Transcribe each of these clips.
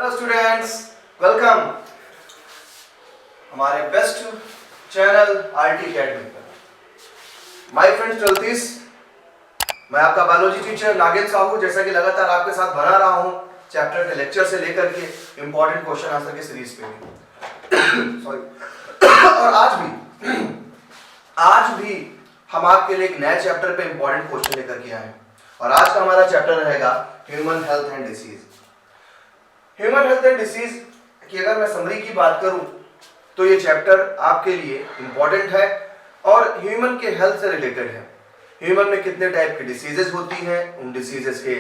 Hello students, welcome हमारे best channel RT academy पर। My friends ट्वेल्थीज, मैं आपका बायोलॉजी टीचर नागेंद्र साहू, जैसा कि लगातार आपके साथ बना रहा हूं चैप्टर के लेक्चर से लेकर के इंपॉर्टेंट क्वेश्चन आंसर की सीरीज पे सॉरी और आज भी हम आपके लिए एक नए चैप्टर पे इंपॉर्टेंट क्वेश्चन लेकर के आए हैं। और आज का हमारा चैप्टर रहेगा human health and disease. Human health and disease की अगर मैं समरी की बात करूं तो ये चैप्टर आपके लिए इंपॉर्टेंट है और ह्यूमन के हेल्थ से रिलेटेड है। ह्यूमन में कितने टाइप की डिसीजेस होती हैं, उन डिसीजेस के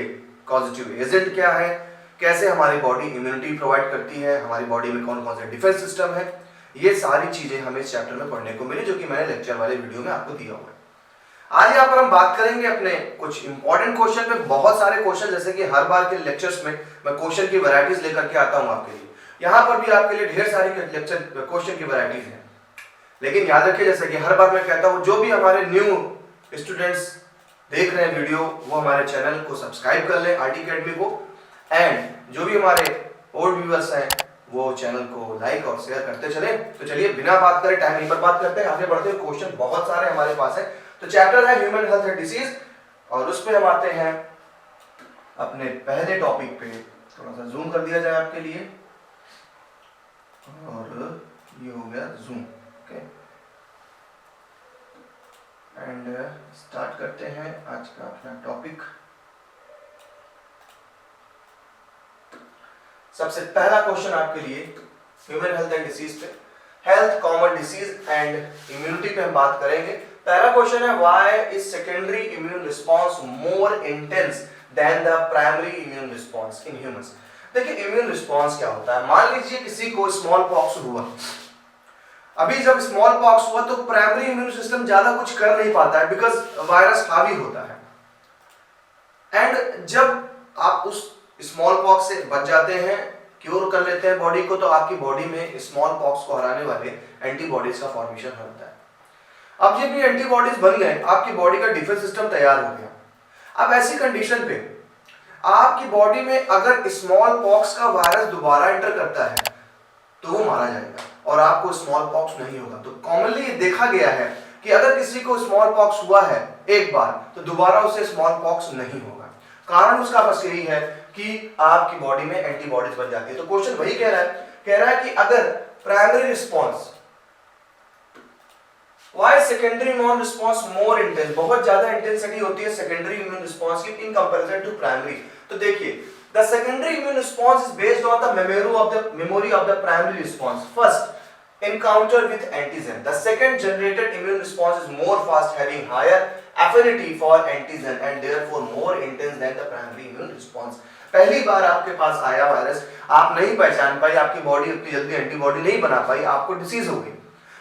कॉजेटिव एजेंट क्या है, कैसे हमारी बॉडी इम्यूनिटी प्रोवाइड करती है, हमारी बॉडी में कौन कौन से डिफेंस सिस्टम है, ये सारी चीजें हमें इस चैप्टर में पढ़ने को मिली, जो कि मैंने लेक्चर वाले वीडियो में आपको दिया हुआ है। आज यहाँ पर हम बात करेंगे अपने कुछ इंपॉर्टेंट क्वेश्चन पे। बहुत सारे क्वेश्चन, जैसे कि हर बार के लेक्चर्स में मैं क्वेश्चन की वैरायटीज लेकर के आता हूँ आपके लिए। यहाँ पर भी आपके लिए ढेर सारी लेक्चर क्वेश्चन की वैरायटीज हैं। लेकिन याद रखिए, जैसे कि हर बार मैं कहता हूँ, जो भी हमारे न्यू स्टूडेंट्स देख रहे हैं वीडियो, वो हमारे चैनल को सब्सक्राइब कर लें आरटी अकेडमी को, एंड जो भी हमारे ओल्ड व्यूअर्स हैं वो चैनल को लाइक और शेयर करते चले। तो चलिए बिना बात करें, टाइम नहीं पर बात करते हैं, आगे बढ़ते हैं। क्वेश्चन बहुत सारे हमारे पास है। तो चैप्टर है ह्यूमन हेल्थ एंड डिसीज और उस पे हम आते हैं अपने पहले टॉपिक पे। थोड़ा सा जूम कर दिया जाए आपके लिए, और ये हो गया जूम। ओके, एंड स्टार्ट करते हैं आज का अपना टॉपिक। सबसे पहला क्वेश्चन आपके लिए ह्यूमन हेल्थ एंड डिसीज पे, health common disease and immunity पे हम बात करेंगे। पहला क्वेश्चन है, why is secondary immune response more intense then the primary immune response in humans. देखिए, इम्यून रिस्पांस क्या होता है। मान लीजिए किसी को स्मॉल पॉक्स हुआ। अभी जब स्मॉल पॉक्स हुआ तो प्राइमरी इम्यून सिस्टम ज्यादा कुछ कर नहीं पाता है, बिकॉज वायरस हावी होता है। एंड जब आप उस स्मॉल पॉक्स से बच जाते हैं, क्योर कर लेते हैं बॉडी को, तो आपकी बॉडी में स्मॉल पॉक्स को हराने वाले एंटीबॉडीज का फॉर्मेशन होता है। अब ये भी एंटीबॉडीज बन गए, आपकी बॉडी का डिफेंस सिस्टम तैयार हो गया। अब ऐसी कंडीशन पे आपकी बॉडी में अगर स्मॉल पॉक्स का वायरस दोबारा एंटर करता है तो वो मारा जाएगा और आपको स्मॉल पॉक्स नहीं होगा। तो कॉमनली ये देखा गया है कि अगर किसी को स्मॉल पॉक्स हुआ है एक बार, तो दोबारा उसे स्मॉल पॉक्स नहीं होगा। कारण उसका बस यही है कि आपकी बॉडी में एंटीबॉडीज बन जाती है। तो क्वेश्चन वही कह रहा है कि अगर primary response, Why secondary immune response more intense, बहुत ज्यादा इंटेंसिटी होती है सेकेंडरी इम्यून रिस्पांस की इन कंपैरिजन टू प्राइमरी। तो देखिए, the secondary immune response is based on the memory of the primary response. First encounter with antigen, the second generated immune response is more fast, having higher affinity for antigen and therefore more intense than the primary immune response. पहली बार आपके पास आया virus, आप नहीं पहचान पाई, आपकी body उतनी जल्दी antibody नहीं बना पाई, आपको डिसीज हो गई।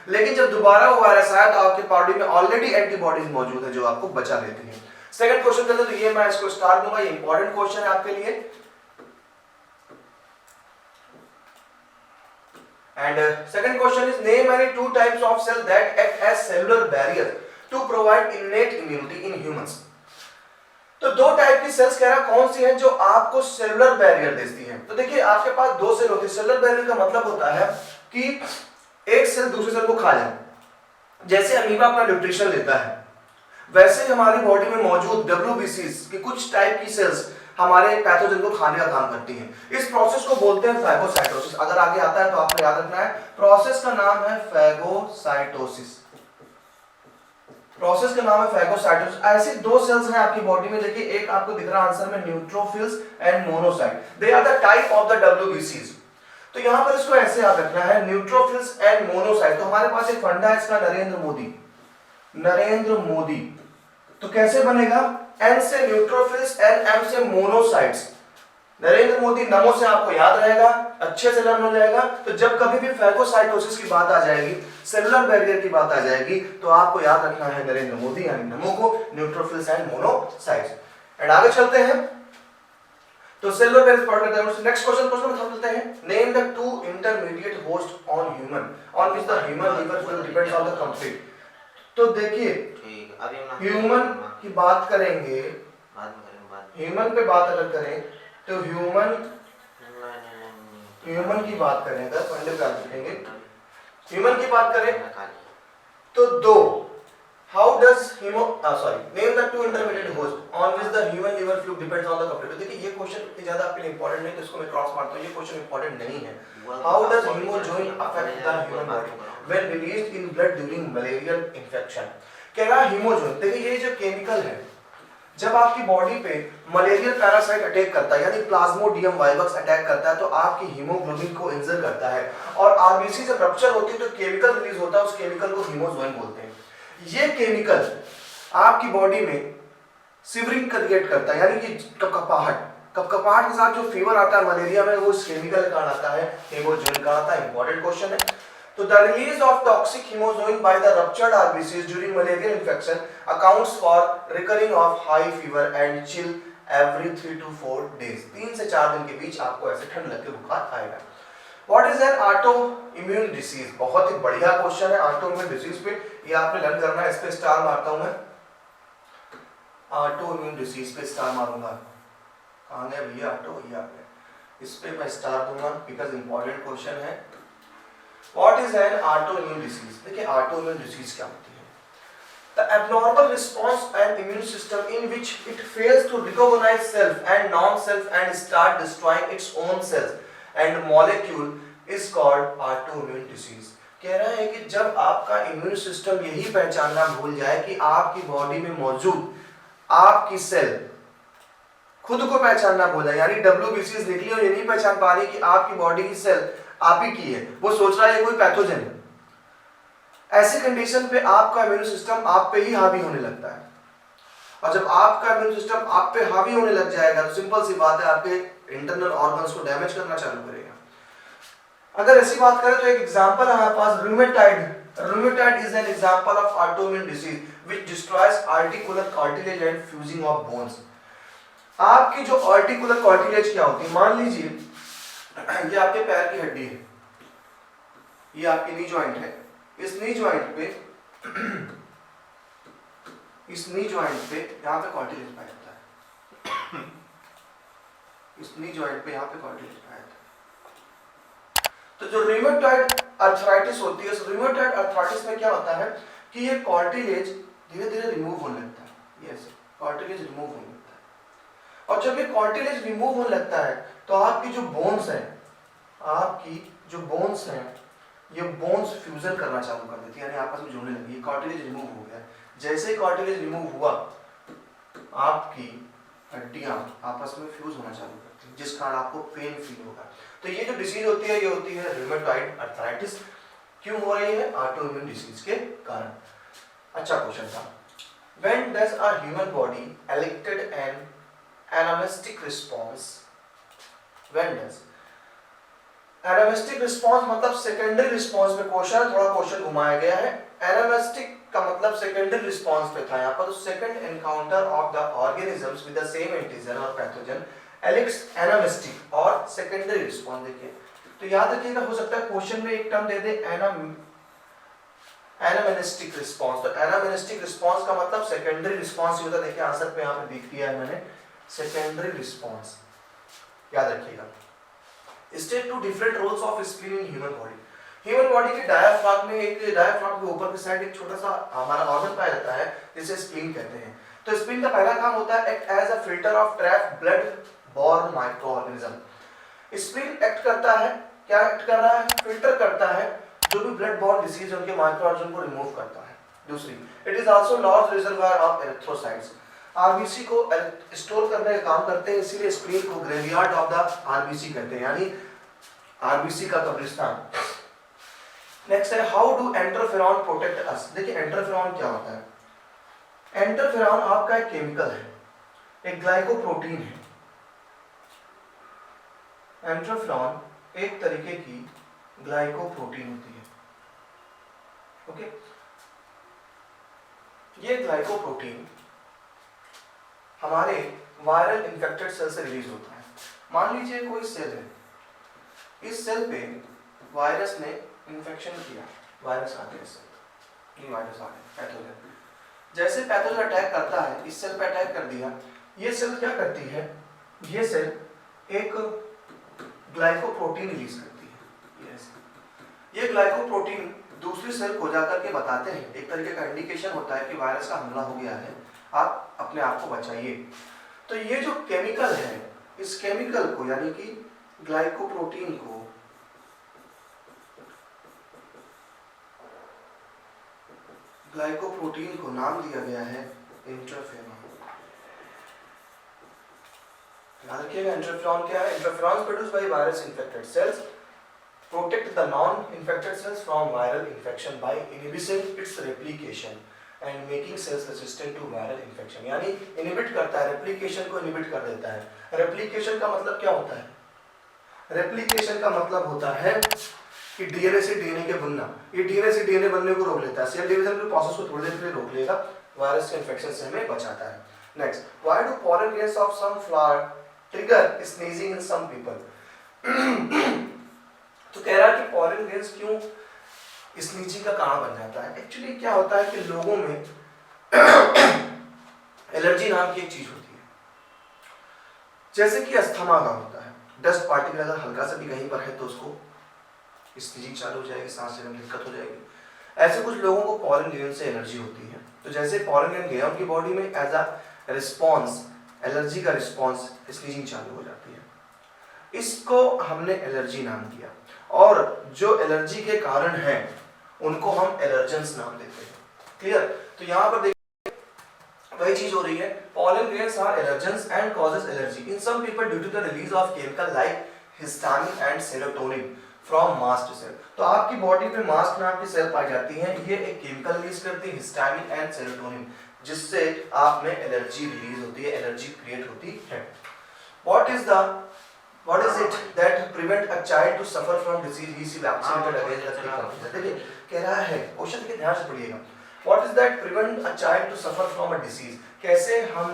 लेकिन जब दोबारा वो वायरस आया तो आपके बॉडी में ऑलरेडी एंटीबॉडीज मौजूद है जो आपको बचा लेती है। सेकंड क्वेश्चन करते हैं, तो ये मैं इसको स्टार दूंगा, ये इंपॉर्टेंट क्वेश्चन है आपके लिए। And second question is, name any two types of cell that act as cellular barrier to provide innate immunity in humans. तो दो टाइप की सेल्स कह रहा है, कौन सी हैं जो आपको सेलुलर बैरियर देती हैं। तो देखिए, आपके पास दो सेल होती है। सेलुलर बैरियर का मतलब होता है कि एक सेल दूसरे सेल को खा जाए। जैसे अमीबा अपना न्यूट्रिशन लेता है, वैसे हमारी बॉडी में मौजूद डब्ल्यूबीसीज की कुछ टाइप की सेल्स हमारे पैथोजन को खाने का काम करती हैं। इस प्रोसेस को बोलते हैं फैगोसाइटोसिस। अगर आगे आता है तो आपको याद रखना है, प्रोसेस का नाम है फैगोसाइटोसिस। प्रोसेस का नाम है फैगोसाइटोसिस। ऐसी दो सेल्स हैं आपकी बॉडी में। देखिए, एक आपको दिख रहा है आंसर में, neutrophils and monocyte. They are the type of the डब्ल्यूबीसीज। तो यहां पर इसको ऐसे याद रखना है, न्यूट्रोफिल्स एंड मोनोसाइट। तो हमारे पास एक फंडा है इसका, नरेंद्र मोदी। तो कैसे बनेगा, एन से न्यूट्रोफिल्स एंड एम से मोनोसाइट्स। नरेंद्र मोदी, नमो से आपको याद रहेगा, अच्छे से लर्न हो जाएगा। तो जब कभी भी फैगोसाइटोसिस की बात आ जाएगी, सेलुलर बैरियर की बात आ जाएगी, तो आपको याद रखना है नरेंद्र मोदी यानी नमो को, न्यूट्रोफिल्स एंड मोनोसाइट्स। एंड आगे चलते हैं, तो सेलुलर बैरियर पढ़ लेते हैं। नेक्स्ट क्वेश्चन में हम लेते हैं, name the two intermediate host on human on which the human liver cell depends on the complete. तो देखिए, ह्यूमन की बात करेंगे, ह्यूमन पे बात अगर करें तो ह्यूमन ह्यूमन की बात करें अगर पहले क्या लिखेंगे, ह्यूमन की बात करें तो दो, how does name the two intermediate host on which the human liver fluid depends on the complete. देखिए ये क्वेश्चन इतनी ज्यादा आपके लिए इंपॉर्टेंट नहीं तो इसको मैं क्रॉस मारता हूं, ये क्वेश्चन इंपॉर्टेंट नहीं है। How does hemozoin affect the human body when released in blood during malarial infection. कह रहा है हीमोजोइन, देखिए ये जो केमिकल है जब आपकी बॉडी पे मलेरियल पैरासाइट अटैक करता है यानी प्लाज्मोडियम वाइवक्स अटैक करता है तो आपकी हीमोग्लोबिन को इंजर करता है और आरबीसी जब रप्चर होती है तो केमिकल रिलीज होता है, उस केमिकल को हीमोजोइन बोलते हैं। ये केमिकल आपकी बॉडी में सिवरिंग क्रिएट करता है यानी कि कपकपाहट के साथ जो फीवर आता है मलेरिया में वो इस केमिकल का आता है, हीमोजोइन का आता है। इंपॉर्टेंट क्वेश्चन है। तो the release of toxic hemozoin by the ruptured RBCs during malarial infection accounts for recurring of high fever and chill every 3 to 4 days। 3 से 4 दिन के बीच आपको ऐसे ठंड लग के बुखार आएगा। What is an autoimmune disease? बहुत ही बढ़िया क्वेश्चन है autoimmune disease पे, ये आपने लर्न करना है। इस पे स्टार मारता हूं मैं, autoimmune disease पे स्टार मारूंगा। कहाँ गया भैया ऑटो, ये आ गया। इस पे मैं स्टार दूंगा बिकॉज इंपॉर्टेंट क्वेश्चन है। What is an autoimmune disease? देखिए autoimmune disease क्या होती है? The abnormal response and immune system in which it fails to recognize self and non-self and start destroying its own cells and molecule is called autoimmune disease। कह रहा है कि जब आपका इम्यून सिस्टम यही पहचानना भूल जाए कि आपकी बॉडी में मौजूद आपकी सेल खुद को पहचानना भूल जाए, यानी WBCs निकली और ये नहीं पहचान पा रही कि आपकी बॉडी की सेल आप ही की है, वो सोच रहा है कोई पैथोजन है। ऐसी कंडीशन पे आपका इम्यून सिस्टम आप पे ही हावी होने लगता है और जब आपका इम्यून सिस्टम आप पे हावी होने लग जाएगा तो सिंपल सी बात है आपके इंटरनल ऑर्गन्स को डैमेज करना चालू करेगा। अगर ऐसी बात करें तो एक एग्जांपल है हमारे पास rheumatoid. Rheumatoid is an example of autoimmune disease which destroys articular cartilage and fusing of bones. आपकी जो आर्टिकुलर कार्टिलेज क्या होती है, मान लीजिए ये आपके पैर की हड्डी है, ये आपकी नी जॉइंट है। इस नी जॉइंट पे यहाँ पे कार्टिलेज पाया जाता है, इस नी जॉइंट पे यहाँ पे कार्टिलेज पाया जाता है। तो जो रूमेटॉइड अर्थराइटिस होती है, उस रूमेटॉइड अर्थराइटिस में क्या होता है कि ये कार्टिलेज धीरे धीरे रिमूव होने लगता है। ये ऐसे कार्टिलेज रिमूव होने लगता है और जब ये कार्टिलेज रिमूव होने लगता है तो आपकी जो बोन्स हैं, ये बोन्स फ्यूजन करना चालू कर देती है यानी आपस में जुड़ने लगी। कार्टिलेज रिमूव हो गया, जैसे ही कार्टिलेज रिमूव हुआ आपकी हड्डियां आपस में फ्यूज होना चालू करती हैं जिस कारण आपको पेन फील होगा। तो ये जो डिसीज होती है ये होती है रूमेटॉइड अर्थराइटिस। क्यों हो रही है? ऑटोइम्यून डिसीज के कारण। अच्छा क्वेश्चन था, when does a human body elicit an anamnestic response? When does anamnestic response मतलब सेकेंडरी रिस्पांस में क्वेश्चन थोड़ा क्वेश्चन घुमाया गया है। एनामेस्टिक का मतलब सेकेंडरी रिस्पांस पे था यहाँ पर। तो second encounter of the organisms with the same antigen और पैथोजन एलिक्स एनामेस्टिक और सेकेंडरी रिस्पांस। देखिए तो याद रखिएगा, हो सकता है क्वेश्चन में एक टर्म दे दे एनामेस्टिक रिस्पांस। तो एनामेस्टिक रिस्पांस का मतलब सेकेंडरी रिस्पांस ही होता है। देखिए आंसर पे यहाँ पे लिख दिया है मैंने, सेकेंडरी रिस्पांस। याद रखिएगा। State two different roles of spleen in human body. Human body के डायाफ्राम में एक डायाफ्राम के ऊपर की साइड एक छोटा सा हमारा ऑर्गन पाया जाता है जिसे स्प्लीन कहते हैं। तो स्प्लीन का पहला काम होता है act as a filter of trap blood borne micro organism. Spleen act करता है, क्या एक्ट कर रहा है? फिल्टर करता है जो भी ब्लड बॉर्न डिसीज उनके माइक्रो ऑर्गेनिज्म को रिमूव करता है। दूसरी, it is also large reservoir of erythrocytes. RBC को स्टोर करने का काम करते हैं, इसीलिए स्प्लीन को ग्रेवयार्ड ऑफ द आरबीसी कहते हैं, यानी आरबीसी का कब्रिस्तान। नेक्स्ट है, how do interferon protect us. देखिए इंटरफेरॉन क्या होता है? इंटरफेरॉन आपका एक केमिकल है, एक ग्लाइकोप्रोटीन है। इंटरफेरॉन एक तरीके की ग्लाइकोप्रोटीन होती है। ओके, ये ग्लाइकोप्रोटीन हमारे वायरल इन्फेक्टेड सेल से रिलीज होता है। मान लीजिए कोई सेल है, इस सेल पे वायरस ने इन्फेक्शन किया, वायरस आ गया, ये वायरस आ गया पैथोजन। जैसे पैथोजन अटैक करता है, इस सेल पे अटैक कर दिया, ये सेल क्या करती है? ये सेल एक ग्लाइकोप्रोटीन रिलीज करती है। यस, ये ग्लाइकोप्रोटीन दूसरी सेल को जाकर के बताते हैं, एक तरीके का इंडिकेशन होता है कि वायरस का हमला हो गया है, आप अपने आप को बचाइए। तो ये जो केमिकल है, इस केमिकल को यानी कि ग्लाइकोप्रोटीन को नाम दिया गया है इंटरफेरॉन। याद रखिएगा इंटरफेरॉन क्या है? Interferon produced by virus infected sales protect the non-infected cells from viral infection by inhibiting its replication and making cells resistant to viral infection। यानी इनहिबिट करता है, रेप्लिकेशन को इनहिबिट कर देता है। रेप्लिकेशन का मतलब क्या होता है? रेप्लिकेशन का मतलब होता है कि डीएनए से डीएनए के बनना, ये डीएनए से डीएनए बनने को रोक लेता है, सेल डिवीजन के प्रोसेस को थोड़ी देर के लिए रोक लेगा, वायरस के इन्फेक्शन से हमें बचाता है। Next, why do pollen grains of some flower trigger sneezing in some people? तो कह रहा है कि pollen grains क्यों स्नीजिंग का कारण बन जाता है। एक्चुअली क्या होता है कि लोगों में एलर्जी नाम की एक चीज होती है, जैसे कि अस्थमा का होता है, डस्ट पार्टिकल अगर हल्का सा भी कहीं पर है तो उसको स्नीजिंग चालू हो जाएगी, सांस लेने में दिक्कत हो जाएगी। ऐसे कुछ लोगों को pollen grain से एलर्जी होती है। तो जैसे pollen grain गया उनकी बॉडी में, एज अ रिस्पॉन्स, एलर्जी का रिस्पॉन्स स्नीजिंग चालू हो जाती है। इसको हमने एलर्जी नाम दिया, और जो एलर्जी के कारण हैं उनको हम एलर्जेंस नाम देते हैं। क्लियर? तो यहाँ पर देखिए वही चीज हो रही है, pollen grains are allergens and causes allergy in some people due to the release of chemical like histamine and serotonin from mast cell। तो आपकी बॉडी में मास्ट नाम की सेल पाई जाती है, ये एक केमिकल रिलीज करती है हिस्टामिन एंड सेरोटोनिन, जिससे आप में एलर्जी रिलीज होती है, एलर्जी क्रिएट होती है। What is it that prevent a child to suffer from disease he is vaccinated against the? देखिए कह रहा है, क्वेश्चन के ध्यान से पढ़िएगा। What is that prevent a child to suffer from a disease? कैसे हम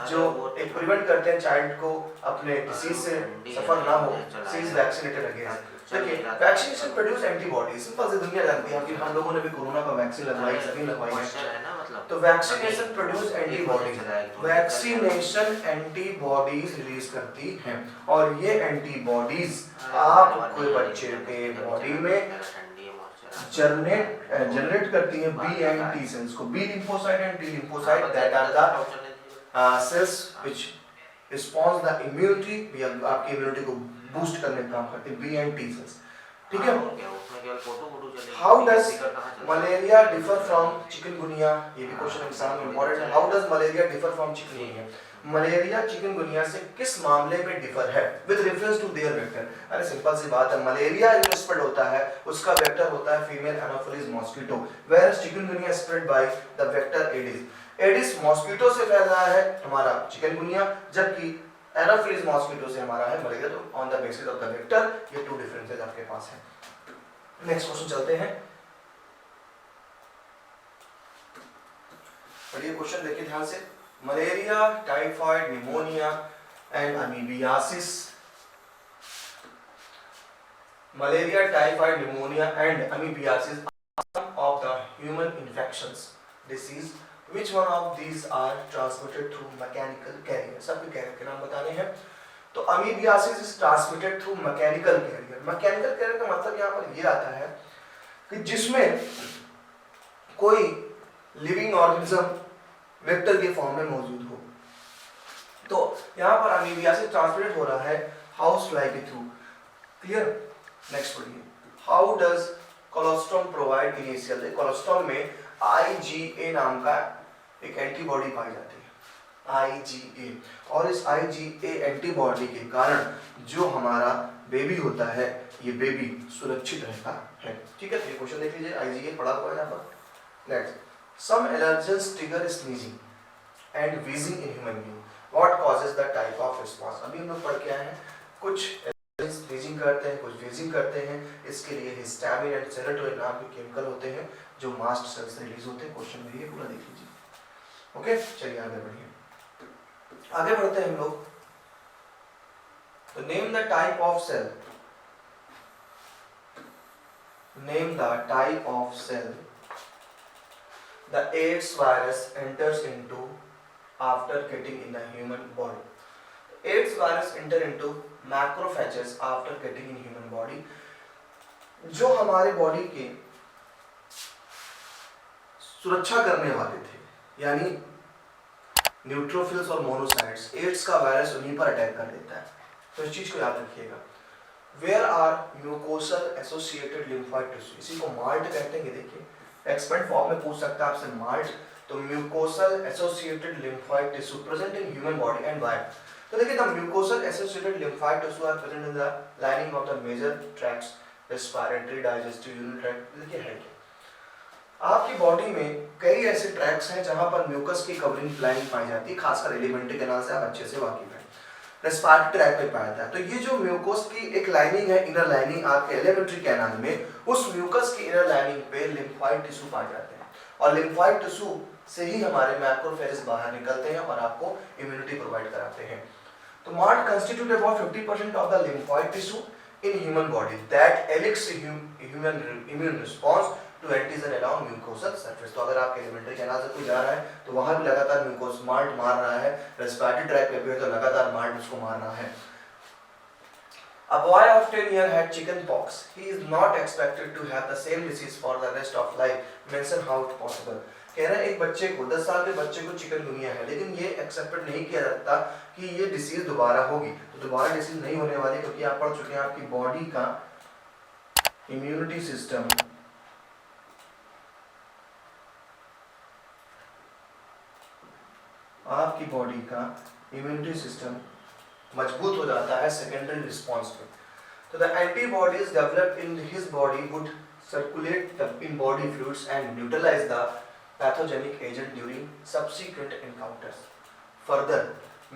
जो एक प्रिवेंट करते हैं चाइल्ड को अपने डिसीज से सफर ना हो, he is vaccinated against। देखिए वैक्सीनेशन प्रोड्यूस एंटीबॉडी, सिंपल से दुनिया जानती है कि हम लोगों ने भी कोरोना का वैक्सीन लगवाई, सभी लगवाई है। तो vaccination produce antibodies, vaccination antibodies release करती हैं, और ये एंटीबॉडीज आपके बच्चे के बॉडी में जनरेट करती हैं बी एंड टी सेल्स को, B lymphocyte and T lymphocyte, that are the cells which response the immunity, आपकी इम्यूनिटी को बूस्ट करने का काम करते हैं, बी एंड टी सेल्स। ठीक है? How does malaria differ from chikungunya? ये भी क्वेश्चन एग्जाम में इंपॉर्टेंट है। How does malaria differ from chikungunya? Malaria chikungunya से किस मामले में डिफर है with reference to their vector? अरे सिंपल सी बात है, मलेरिया जो स्प्रेड होता है उसका वेक्टर होता है female Anopheles mosquito, whereas chikungunya spread by the vector Aedes. Aedes mosquito से फैल रहा है हमारा चिकनगुनिया, जबकि एनोफिलिस मॉस्किटो से हमारा है मलेरिया। तो on the basis of the vector ये टू डिफरेंसेस आपके पास है। नेक्स्ट क्वेश्चन चलते हैं, पढ़िए क्वेश्चन देखिए ध्यान से। Malaria, typhoid, pneumonia and amoebiasis, malaria, typhoid, pneumonia and amoebiasis are some of the human infections disease, which one of these are transmitted through mechanical carrier? सबके carrier के नाम बताने हैं। तो amoebiasis is transmitted through mechanical carrier. Mechanical carrier का मतलब यहाँ पर ये आता है कि जिसमें कोई लिविंग ऑर्गेनिज्म वेक्टर के फॉर्म में मौजूद हो। तो यहाँ पर अमीबियासिस ट्रांसमिटेड हो रहा है हाउस फ्लाई के थ्रू। क्लियर? नेक्स्ट पढ़िए, how does colostrum provide initial? Colostrum में IgA नाम का एक एंटीबॉडी पाई जाती है, IgA, और इस IgA एंटीबॉडी के कारण जो हमारा बेबी होता है ये बेबी सुरक्षित रहता है। ठीक है? ये क्वेश्चन देख लीजिए, IgA पढ़ा हुआ है यहाँ पर। Next, some allergens trigger sneezing and wheezing in human being. What causes the type of response? अभी हम लोग पढ़ के आए हैं, कुछ स्नीजिंग करते हैं, कुछ व्हीजिंग करते हैं। इसके लिए हिस्टामिन एंड सेरोटोनिन नाम के केमिकल होते हैं जो मास्ट सेल से रिलीज होते हैं। क्वेश्चन में ये पूरा देख लीजिए। ओके, चलिए आगे बढ़िए, आगे बढ़ते हैं हम लोग। तो name the type of cell, name the type of cell the AIDS virus enters into after getting in the human body. AIDS virus enter into macrophages after getting in human body, जो हमारे body के सुरक्षा करने वाले थे, यानी neutrophils और monocytes, ads का वायरस उन्हीं पर अटैक कर देता है। तो इस चीज को याद रखिएगा। Where are mucosal associated lymphoid tissue, इसी को माल्ट कहते हैं। देखिए एक्सपेंड फॉर्म में पूछ सकता है आपसे माल्ट, तो mucosal associated lymphoid tissue present in human body and why. तो देखिए the mucosal associated lymphoid tissue are present in the lining of the major tracts, respiratory, digestive, urinary tract. देखिए है क्या, आपकी बॉडी में कई ऐसे ट्रैक्ट्स हैं जहां पर म्यूकस की कवरिंग लाइनिंग पाई जाती है, खासकर एलिमेंट्री कैनाल से आप अच्छे से वाकिफ हैं। रेस्पिरेटरी ट्रैक्ट में पाया जाता है। तो ये जो म्यूकोस की एक लाइनिंग है, इनर लाइनिंग आपके एलिमेंट्री कैनाल में, उस म्यूकस की इनर लाइनिंग पे लिम्फोइड टिश्यू पाए जाते हैं और लिम्फोइड टिश्यू से ही हमारे मैक्रोफेजेस बाहर निकलते हैं और आपको इम्यूनिटी प्रोवाइड कराते हैं। तो MALT constitute about 50% of the lymphoid tissue in human body that elicits human immune response to antigen along mucosal surface. तो अगर आपके एलिमेंट्री कैनाल से कोई जा रहा है तो वहां भी लगातार म्यूकोस मार्ट मार रहा है, रेस्पिरेटरी ट्रैक्ट पे भी है तो लगातार मार्ट उसको मार रहा है। A boy of 10 years had chicken pox. He is not expected to have the same disease for the rest of life. Mention how it possible. कह रहे हैं एक बच्चे को, 10 साल के बच्चे को चिकनगुनिया है, लेकिन ये एक्सेप्टेड नहीं किया जाता कि ये डिसीज दोबारा होगी। तो दोबारा डिसीज नहीं होने वाली, क्योंकि आप पढ़ चुके हैं आपकी बॉडी का इम्यूनिटी सिस्टम मजबूत हो जाता है सेकेंडरी रिस्पॉन्स में। तो the antibodies developed in his body would circulate in body fluids and neutralise the pathogenic agent during subsequent encounters. Further,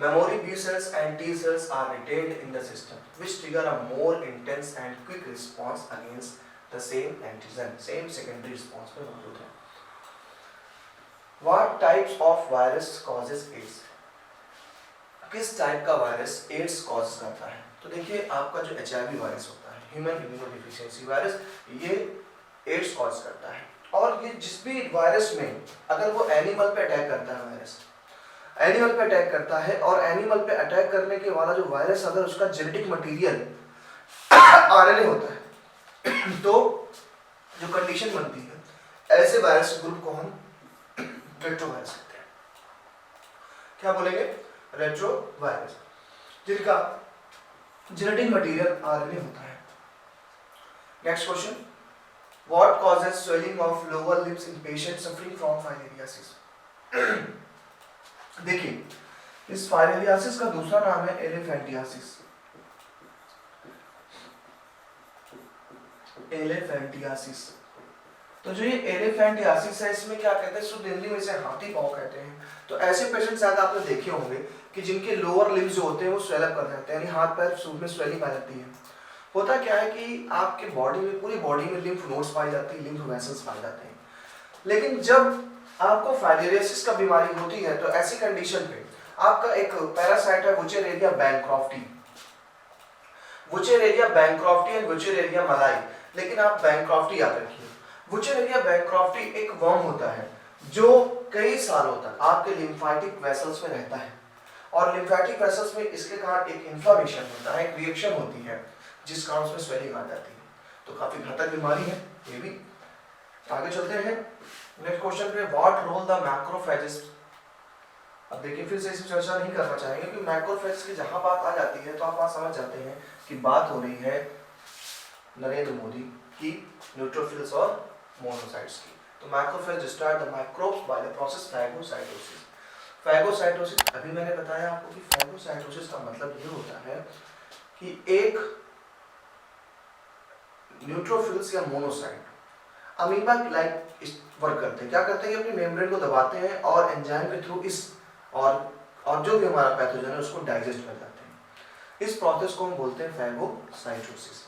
memory B cells and T cells are retained in the system, which trigger a more intense and quick response against the same antigen. Same secondary response में मौजूद है। What types of virus causes AIDS? किस type का virus ads cause करता है? तो देखिए आपका जो HIV वायरस होता है, ह्यूमन इम्यूनोडेफिशिएंसी वायरस, ये एड्स कॉज करता है। और ये जिस भी वायरस में अगर वो एनिमल पे अटैक करता है, वायरस एनिमल पे अटैक करता है और एनिमल पे अटैक करने के वाला जो वायरस अगर उसका जेनेटिक मटेरियल आरएनए होता है तो जो कंडीशन बनती है, ऐसे वायरस ग्रुप को हम रेट्रोवायरस कहते हैं। क्या बोलेंगे? रेट्रोवायरस, जिनका जेनेटिक मटेरियल आरएनए होता है। Next question, What causes swelling of lower lips in patients suffering from filariasis? देखिए, इस फाइलेरियासिस का दूसरा नाम है एलिफेंटियासिस। एलिफेंटियासिस, तो जो ये एलिफेंटियासिस है, इसमें क्या कहते हैं, शुद्ध हिंदी में इसे हाथी पाँव कहते हैं। तो ऐसे पेशेंट शायद आपने देखे होंगे कि जिनके लोअर लिम्स जो होते हैं वो स्वेल अप कर जाते हैं, यानी हाथ पैर सूट में स्वेलिंग आ जाती है। होता क्या है कि आपके बॉडी में, पूरी बॉडी में लिम्फ नोड्स पाई जाती है, लिम्फ वेसल्स पाए जाते हैं। लेकिन जब आपको फाइलेरियासिस का बीमारी होती है तो ऐसी कंडीशन पे आपका एक पैरासाइट है वुचेरेरिया बैंक्रॉफ्टी, वुचेरेरिया बैंक्रॉफ्टी एंड वुचेरेरिया मलाई, लेकिन आप बैंक्रॉफ्टी याद रखिए। वुचेरेरिया बैंक्रॉफ्टी एक वर्म होता है जो कई सालों तक आपके लिम्फेटिक वेसल्स में रहता है, और लिम्फेटिक वेसल्स में इसके कारण एक इन्फ्लेमेशन होता है, एक रिएक्शन होती है, जिस कारण उसमें स्वेलिंग आ जाती है। तो काफी घातक बीमारी है ये भी। आगे चलते हैं नेक्स्ट क्वेश्चन पे, व्हाट रोल द मैक्रोफेजेस। अब देखिए फिर से इस चर्चा नहीं करना चाहेंगे कि मैक्रोफेज की जहां बात आ जाती है तो आप वहां समझ जाते हैं कि बात हो रही है नरेंद्र मोदी की न्यूट्रोफिल्स और मोनोसाइट्स की। तो macrophage destroy the microbes by the process phagocytosis. Phagocytosis, अभी मैंने बताया आपको कि फैगोसाइटोसिस का मतलब ये होता है कि एक न्यूट्रोफिल्स या मोनोसाइट अमीबा लाइक वर्क करते हैं। क्या करते हैं कि अपनी मेम्ब्रेन को दबाते हैं और एंजाइम के थ्रू इस और जो भी हमारा पैथोजन है उसको डाइजेस्ट कर जाते हैं। इस प्रोसेस को हम बोलते हैं phagocytosis.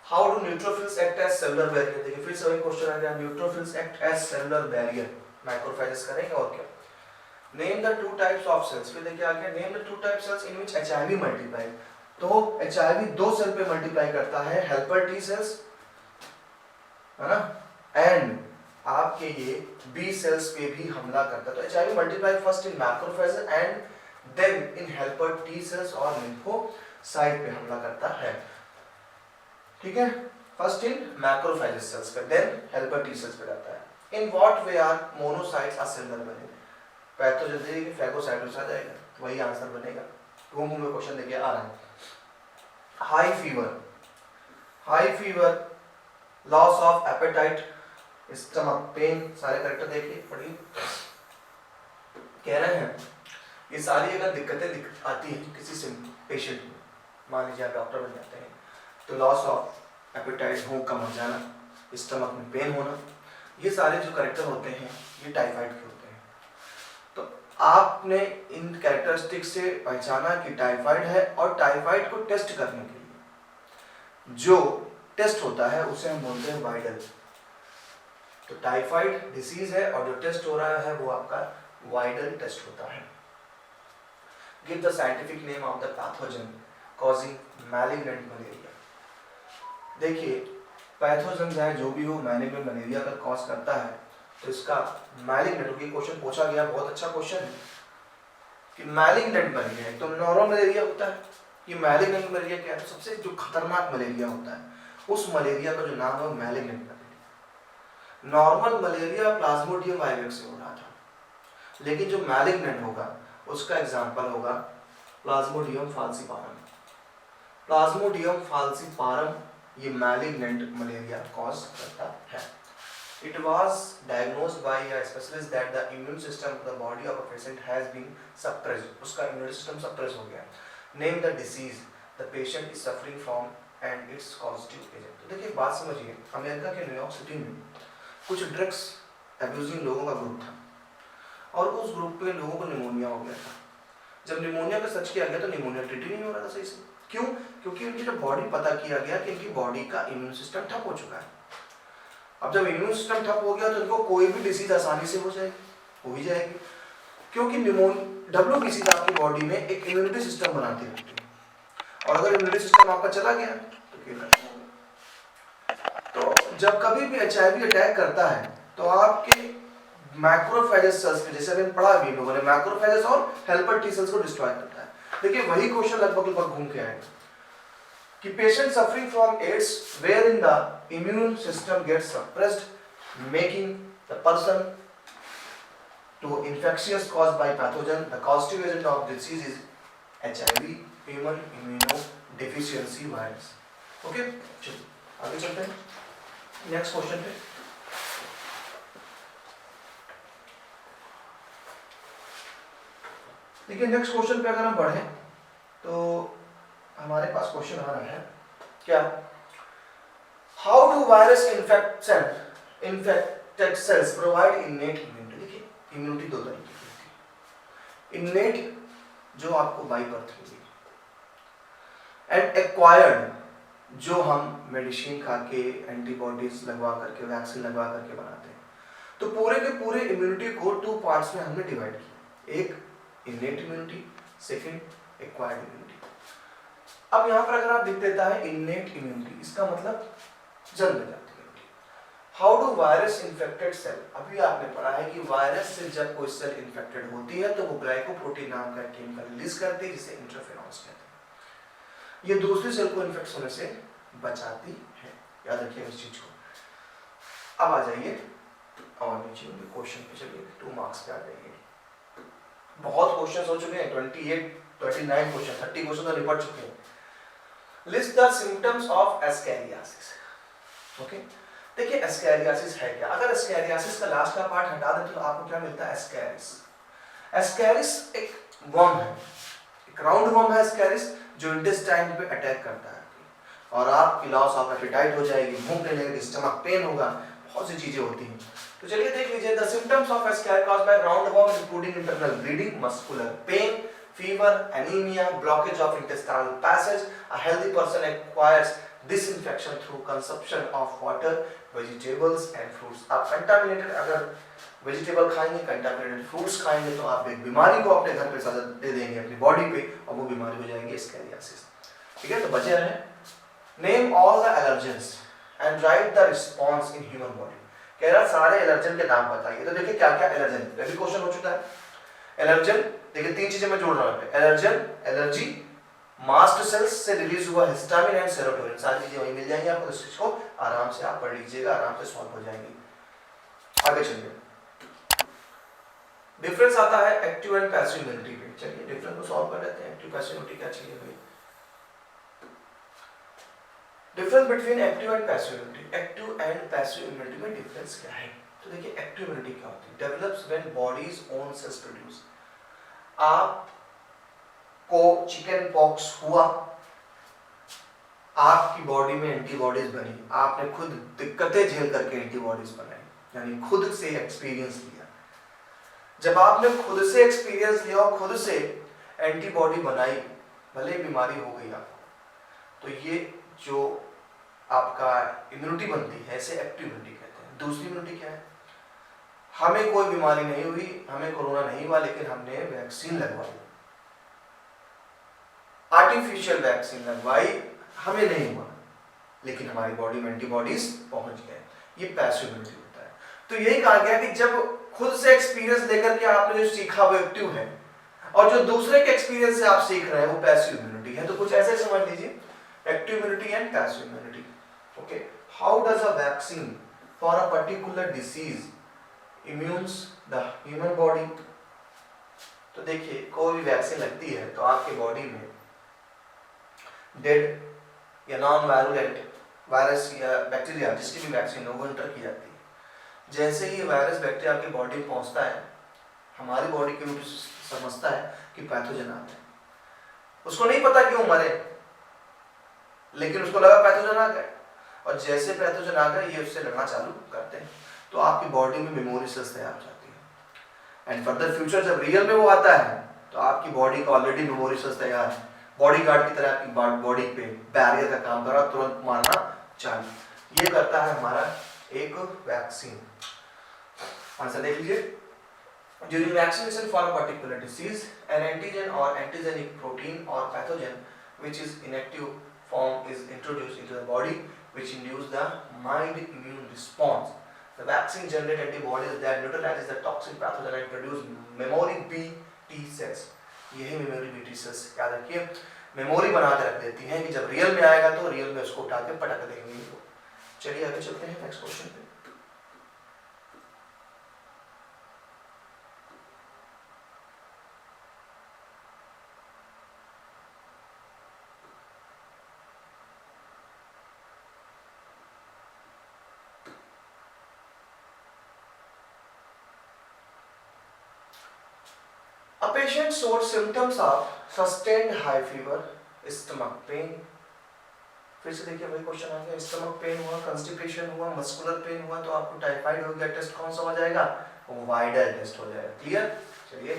How do neutrophils act as cellular barrier. देखिए फिर से वही क्वेश्चन आ गया, neutrophils act as cellular barrier, macrophages करेंगे और क्या। Name the two types of cells. फिर देखिए आगे, name the two type cells in which HIV multiply. तो एचआईवी दो सेल पे मल्टीप्लाई करता है, हेल्पर टी सेल्स है ना, एंड आपके ये बी सेल्स पे भी हमला करता है। तो HIV multiply first in macrophage and then in helper T cells और लिम्फोसाइट पे हमला करता है। ठीक है, फर्स्ट इन मैक्रोफेजेस सेल्स पे, देन हेल्पर टी सेल्स पे जाता है। In what way are monocytes are similar बनेंगे? पैथोजन देखिए फैगोसाइटोस आ जाएगा, वही आंसर बनेगा। घूम घूम क्वेश्चन देखिए आ रहा है। High fever, loss of appetite, stomach pain, सारे करेक्टर देखिए पढ़िए। कह रहे हैं ये सारी अगर दिक्कतें आती हैं किसी से पेशेंट में, मान लीजिए आप डॉक्टर बन जाते हैं, तो लॉस ऑफ एपेटाइट, भूख कम हो जाना, स्टमक में पेन होना, ये सारे जो करेक्टर होते हैं ये टाइफाइड के होते हैं। तो आपने इन कैरेक्टरिस्टिक से पहचाना कि टाइफाइड है, और टाइफाइड को टेस्ट करने के लिए जो टेस्ट होता है उसे हम बोलते हैं वाइडल। तो टाइफाइड डिसीज है और जो टेस्ट हो रहा है वो आपका वाइडल टेस्ट होता है। Give the scientific name of the pathogen causing malignant malaria. देखिए पैथोजन है जो भी हो, मैलिग्नेंट मलेरिया का कॉज करता है, तो इसका मैलिग्नेंट, ये क्वेश्चन पूछा गया, बहुत अच्छा क्वेश्चन है कि मैलिग्नेंट मलेरिया है तो नॉर्मल मलेरिया होता है, ये मैलिग्नेंट मलेरिया क्या है? सबसे जो खतरनाक मलेरिया होता है उस मलेरिया का जो नाम है malignant malaria. Normal malaria Plasmodium virus से हो रहा था, लेकिन जो मैलिग्नेंट होगा उसका एग्जांपल होगा प्लाज्मोडियम फाल्सिपारम। प्लाज्मोडियम फाल्सिपारम ये मैलिग्नेंट मलेरिया कॉज करता है। It was diagnosed by a specialist that the immune system of the body of a patient has been suppressed. उसका immune system suppress हो गया। Name the disease the patient is suffering from and its causative agent। तो देखिए बात समझिए, America के New York city में कुछ ड्रग्स एब्यूजिंग लोगों का ग्रुप था, और उस ग्रुप पे लोगों को निमोनिया हो गया था। जब निमोनिया का सर्च किया गया तो निमोनिया ट्रीट ही नहीं हो रहा था सही से। क्यों? क्योंकि उनकी जब बॉडी पता किया गया कि इनकी बॉडी का इम्यून सिस्टम ठप हो चुका है। अब जब इम्यून सिस्टम ठप हो गया तो इनको कोई भी डिसीज आसानी से हो जाएगी, हो ही जाएगी, क्योंकि WBC आपकी बॉडी में एक इम्यूनिटी सिस्टम बनाती रहती है, और अगर इम्यूनिटी सिस्टम आपका चला गया तो फिर खत्म हो गया। तो जब कभी भी HIV अटैक करता है तो आपके मैक्रोफेजेस सेल्स पे, जैसे अभी पढ़ा अभी लोगों ने, मैक्रोफेजेस और हेल्पर टी सेल्स को डिस्ट्रॉय करता है। देखिए वही क्वेश्चन लगभग घूम के आएगा कि patient suffering from AIDS wherein the immune system gets suppressed, making the person to infectious caused by pathogen. The causative agent of disease is HIV, human immunodeficiency virus. Okay, चलिए आगे चलते हैं नेक्स्ट क्वेश्चन पे। देखिए next question पे अगर हम बढ़े तो हमारे पास क्वेश्चन आ रहा है क्या, how do virus infected cells provide innate immunity. देखिए इम्यूनिटी दो तरीके की होती है, इनेट जो आपको बाय बर्थ मिली, एंड एक्वायर्ड जो हम मेडिसिन खा के, एंटीबॉडीज लगवा करके, वैक्सीन लगवा करके बनाते हैं। तो पूरे के पूरे इम्यूनिटी को टू पार्ट्स में हमने डिवाइड किया, एक innate immunity, second acquired immunity. अब यहाँ पर अगर आप लिख देता है इनेट इम्यूनिटी, इसका मतलब जन्मजात immunity. How do virus infected cell, अभी आपने पढ़ा है कि वायरस से जब कोई सेल इन्फेक्टेड होती है तो वो ग्लाइकोप्रोटीन नाम का केमिकल रिलीज करती है जिसे इंटरफेरॉन्स कहते हैं। ये दूसरी सेल को इन्फेक्ट होने से बचाती है, याद रखिए इस चीज को। अब आ जाइए और नीचे क्वेश्चन पे चलिए, 2 मार्क्स पे आ जाइए। बहुत क्वेश्चन हो चुके हैं, 28 29 क्वेश्चन, 30 क्वेश्चन तो निपट चुके हैं। List the symptoms of ascariasis. Okay, देखिए एस्कैरियासिस है क्या। अगर एस्कैरियासिस का लास्ट का पार्ट हटा दें तो आपको क्या मिलता है, एस्कैरिस। एस्कैरिस एक वर्म है, एक राउंड वर्म है एस्कैरिस, जो इंटेस्टाइन पे अटैक करता है और आपकी लॉस ऑफ एपेटाइट हो जाएगी, भूख नहीं लगेगी, स्टमक पेन होगा, बहुत सी चीजें होती हैं। तो चलिए देख लीजिए, the symptoms of ascariasis caused by round worm including internal bleeding, muscular pain, fever, anemia, blockage of intestinal passage. A healthy person acquires this infection through consumption of water, vegetables and fruits. आप contaminated अगर vegetable खाएंगे, contaminated fruits खाएंगे तो आप एक बीमारी को अपने घर पे सजा दे देंगे अपनी बॉडी पे, और वो बीमारी हो जाएगी एस्कैरियासिस। ठीक है, तो बचे रहे। Name all the allergens and right the response in human body. कह रहा सारे एलर्जन के नाम बताइए। तो देखिए क्या क्या एलर्जन, अभी क्वेश्चन हो चुका है। एलर्जन, देखिए 3 चीजें मैं जोड़ रहा हूं, एलर्जन, एलर्जी, मास्ट सेल्स से रिलीज हुआ हिस्टामिन एंड सेरोटोनिन, सारी चीजें वहीं मिल जाएंगी आपको, इस चीज को आराम से आप पढ़ लीजिएगा, आराम से सॉल्व हो जाएंगी। आगे चलिए, डिफरेंस आता है एक्टिव एंड पैसिव इम्यूनिटी पे। चलिए डिफरेंस को सॉल्व कर लेते हैं। एक्टिव पैसिव इम्यूनिटी क्या चाहिए भाई? Difference between active and passive immunity, active and passive immunity में डिफरेंस क्या है? तो देखिए एक्टिव इम्यूनिटी क्या होती है? Develops when bodies own sales produce. आप को चिकन पॉक्स हुआ, आपकी बॉडी में एंटीबॉडीज बनी, आपने खुद दिक्कतें झेल करके एंटीबॉडीज बनाई, यानी खुद से एक्सपीरियंस लिया। जब आपने खुद से एक्सपीरियंस लिया और खुद से एंटीबॉडी बनाई, भले बीमारी हो गई आपको, तो ये जो आपका इम्यूनिटी बनती है, इसे एक्टिव इम्यूनिटी कहते हैं। दूसरी इम्यूनिटी क्या है? हमें कोई बीमारी नहीं हुई, हमें कोरोना नहीं हुआ, लेकिन हमने वैक्सीन लगवाई, आर्टिफिशियल वैक्सीन लगवाई, हमें नहीं हुआ, लेकिन हमारी बॉडी में एंटीबॉडीज पहुंच गए, ये पैसिव इम्यूनिटी होता है। तो यही कहा गया कि जब खुद से एक्सपीरियंस लेकर के आपने जो सीखा वो एक्टिव है, और जो दूसरे के एक्सपीरियंस से आप सीख रहे हैं वो पैसिव इम्यूनिटी है। तो कुछ ऐसे समझ लीजिए, active immunity and passive immunity. Okay, how does a vaccine for a particular disease immunes the human body? तो देखिए कोई भी वैक्सीन लगती है तो आपके बॉडी में डेड या नॉन वायरुलेंट वायरस या बैक्टीरिया, जिसकी भी वैक्सीन हो, वो एंटर की जाती है। जैसे ही वायरस बैक्टीरिया आपकी बॉडी में पहुंचता है, हमारी बॉडी की समझता है कि पैथोजन आ गए। उसको नहीं पता कि वो मरे, लेकिन उसको लगा पैथोजन आ गए, और जैसे पैथोजन आ गए ये उससे लड़ना चालू करते हैं, तो आपकी बॉडी में मेमोरी सेल्स तैयार हो जाती है। एंड फर्दर फ्यूचर जब रियल में वो आता है तो आपकी बॉडी का ऑलरेडी मेमोरी सेल्स तैयार है, बॉडी गार्ड की तरह आपकी बॉडी पे बैरियर का काम कर रहा, तुरंत मारना चालू। ये करता है हमारा एक वैक्सीन। आंसर देख लीजिए, during vaccination for a particular disease, an antigen or antigenic protein or pathogen which is inactive form is introduced into the body, which induce the mild immune response. The vaccine generate antibodies that neutralizes the toxic pathogen and produce memory B T cells. यही memory B T cells याद रखिए, memory बना के रख देती हैं कि जब रियल में आएगा तो रियल में उसको उठा के पटक देंगे। चलिए आगे चलते हैं नेक्स्ट क्वेश्चन पे। A patient showed symptoms of sustained high fever, stomach pain। फिर से देखिए वही क्वेश्चन आ गया, स्टमक पेन हुआ, कंस्टिपेशन हुआ, मस्कुलर पेन हुआ, तो आपको टाइफाइड हो गया। टेस्ट कौन सा हो जाएगा? वाइडल टेस्ट हो जाएगा। क्लियर? चलिए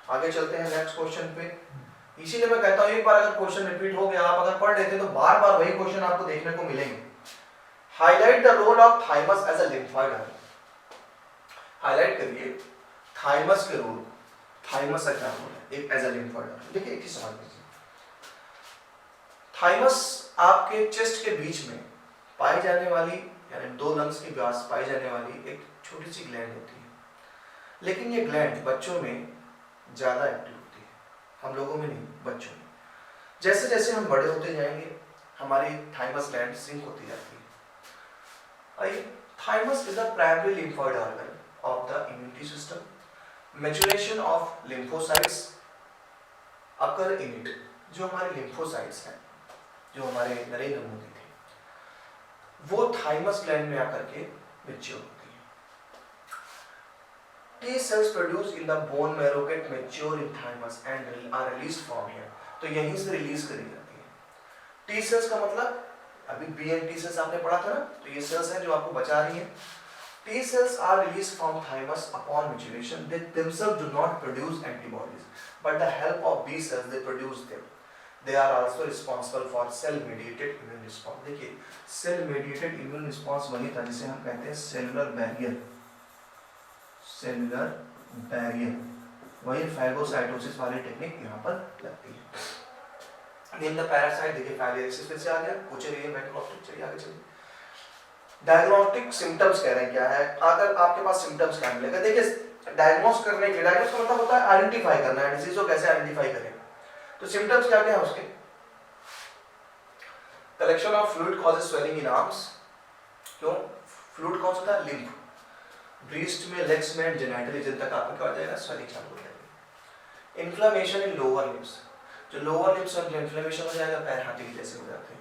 आगे चलते हैं नेक्स्ट क्वेश्चन पे। इसीलिए मैं कहता हूँ एक बार अगर क्वेश्चन रिपीट हो गया, आप अगर पढ़ लेते तो बार बार वही क्वेश्चन आपको देखने को मिलेंगे। Highlight the role of thymus as a lymphoid organ. Highlight करिए थाइमस के रोल, थाइमस का क्या रोल है एक एज अ लिम्फोइड ऑर्गन। देखिए एक चीज समझ लीजिए, थाइमस आपके चेस्ट के बीच में पाई जाने वाली, यानी दो लंग्स के पास पाई जाने वाली एक छोटी सी ग्लैंड होती है, लेकिन ये ग्लैंड बच्चों में ज्यादा एक्टिव होती है, हम लोगों में नहीं, बच्चों में। जैसे जैसे हम बड़े होते जाएंगे हमारी थाइमस ग्लैंड सिंक होती जाती है। Thymus is the primary lymphoid organ of the immunity system. Maturation of lymphocytes occur in it. जो हमारे लिम्फोसाइट्स हैं, जो हमारे नरेंद्र मोदी थे, वो थाइमस ग्लैंड में आकर के मैच्योर होती है। T cells produce in the bone marrow get mature in thymus and are released from here. तो यहीं से रिलीज करी जाती है। टी सेल्स का मतलब अभी बी एंड टी सेल्स आपने पढ़ा था ना, तो ये सेल्स हैं जो आपको बचा रही हैं। T cells are released from thymus upon maturation. They themselves do not produce antibodies, but the help of B cells they produce them. They are also responsible for cell-mediated immune response. देखिए, cell-mediated immune response वही था जिसे हम कहते हैं cellular barrier. Cellular barrier. वही phagocytosis वाली technique यहाँ पर लगती है। Name the parasite। देखिए filariasis फिर से आ गया, Cochlear microscopic। चलिए आगे चलिए। डायग्नोस्टिक सिम्टम्स कह रहे हैं क्या है, अगर आपके पास सिम्टम्स क्या मिलेगा? देखिए डायग्नोस करने के, डायग्नोस का मतलब होता है आइडेंटिफाई करना है, डिसीज को कैसे आइडेंटिफाई करें। तो सिम्टम्स क्या क्या है उसके? Collection of fluid causes swelling in arms. क्यों? फ्लूइड कौन सा होता है? लिम्फ। ब्रीस्ट में, लेग्स में, जेनिटल रीजन तक आपको क्या हो जाएगा? स्वेलिंग चालू हो जाएगी। इन्फ्लेमेशन इन लोअर लिम्स, जो लोअर लिम्स में इन्फ्लेमेशन हो जाएगा, पैर हाथी के जैसे हो जाते हैं।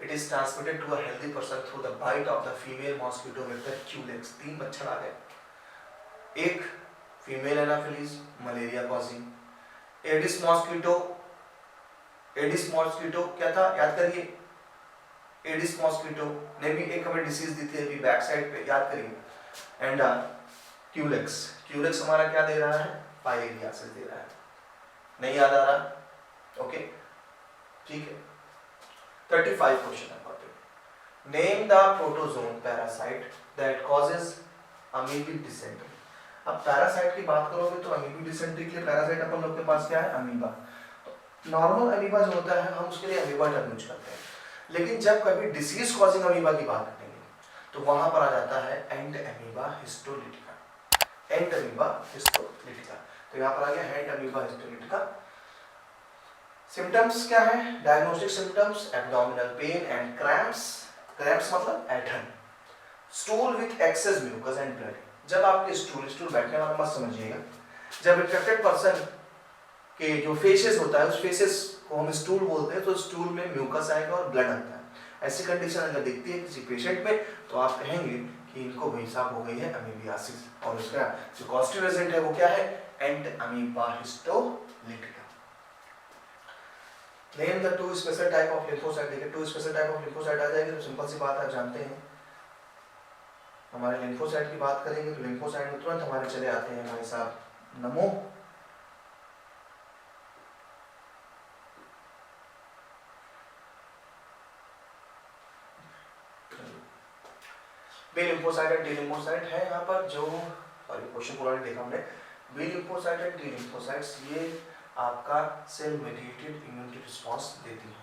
It is transmitted to a healthy person through the bite of the female mosquito vector Culex. 3 मच्छर आ गए, एक female Anopheles malaria causing, Aedes mosquito. Aedes mosquito क्या था? याद करिए, एडिस मॉस्किटो ने भी एक हमें डिसीज दी थी अभी बैक साइड पे, याद करिए। एंड क्यूलेक्स, क्यूलेक्स हमारा क्या दे रहा है? पाइलेरियासिस दे रहा है। नहीं याद आ रहा? ओके ठीक है। 35 क्वेश्चन है। Name the protozoan parasite that causes amoebic dysentery. अब पैरासाइट की बात करोगे तो अमीबिक डिसेंट्री के लिए पैरासाइट अपन लोग के पास क्या है? अमीबा। नॉर्मल अमीबा जो होता है हम उसके लिए अमीबा टर्म यूज करते हैं, लेकिन जब कभी डिसीज कॉजिंग अमीबा की बात करेंगे तो वहां पर आ जाता है and amoeba histolytica. And amoeba histolytica, तो यहाँ पर आ गया एंड अमीबा हिस्टोलिटिका। सिम्टम्स क्या है? Diagnostic symptoms abdominal pain and cramps. Cramps मतलब ऐंठन। Stool with excess mucus and blood. जब आपके स्टूल बैठने वाला मत समझिएगा, जब इन्फेक्टेड पर्सन के जो फेसेस होता है उस फेसेस को हम स्टूल बोलते हैं, तो स्टूल में म्यूकस आएगा और ब्लड आता है। ऐसी कंडीशन अगर दिखती है किसी पेशेंट में तो आप कहेंगे कि इनको भाई साहब हो गई है अमीबियासिस, और उसका जो कॉस्टिव एजेंट है वो क्या है? And amoeba histolytica. Name the 2 special type of lymphocyte. देखिए 2 स्पेशल टाइप ऑफ लिम्फोसाइट आ जाएगी तो सिंपल सी बात आप जानते हैं, हमारे लिम्फोसाइट की बात करेंगे तो लिम्फोसाइट में तुरंत हमारे चले आते हैं भाई साहब नमो, B lymphocyte and D lymphocyte है। यहाँ पर जो सॉरी क्वेश्चन पूरा नहीं देखा हमने। B lymphocyte and D lymphocytes ये आपका सेल मेडिएटेड इम्यूनिटी रिस्पांस देती है।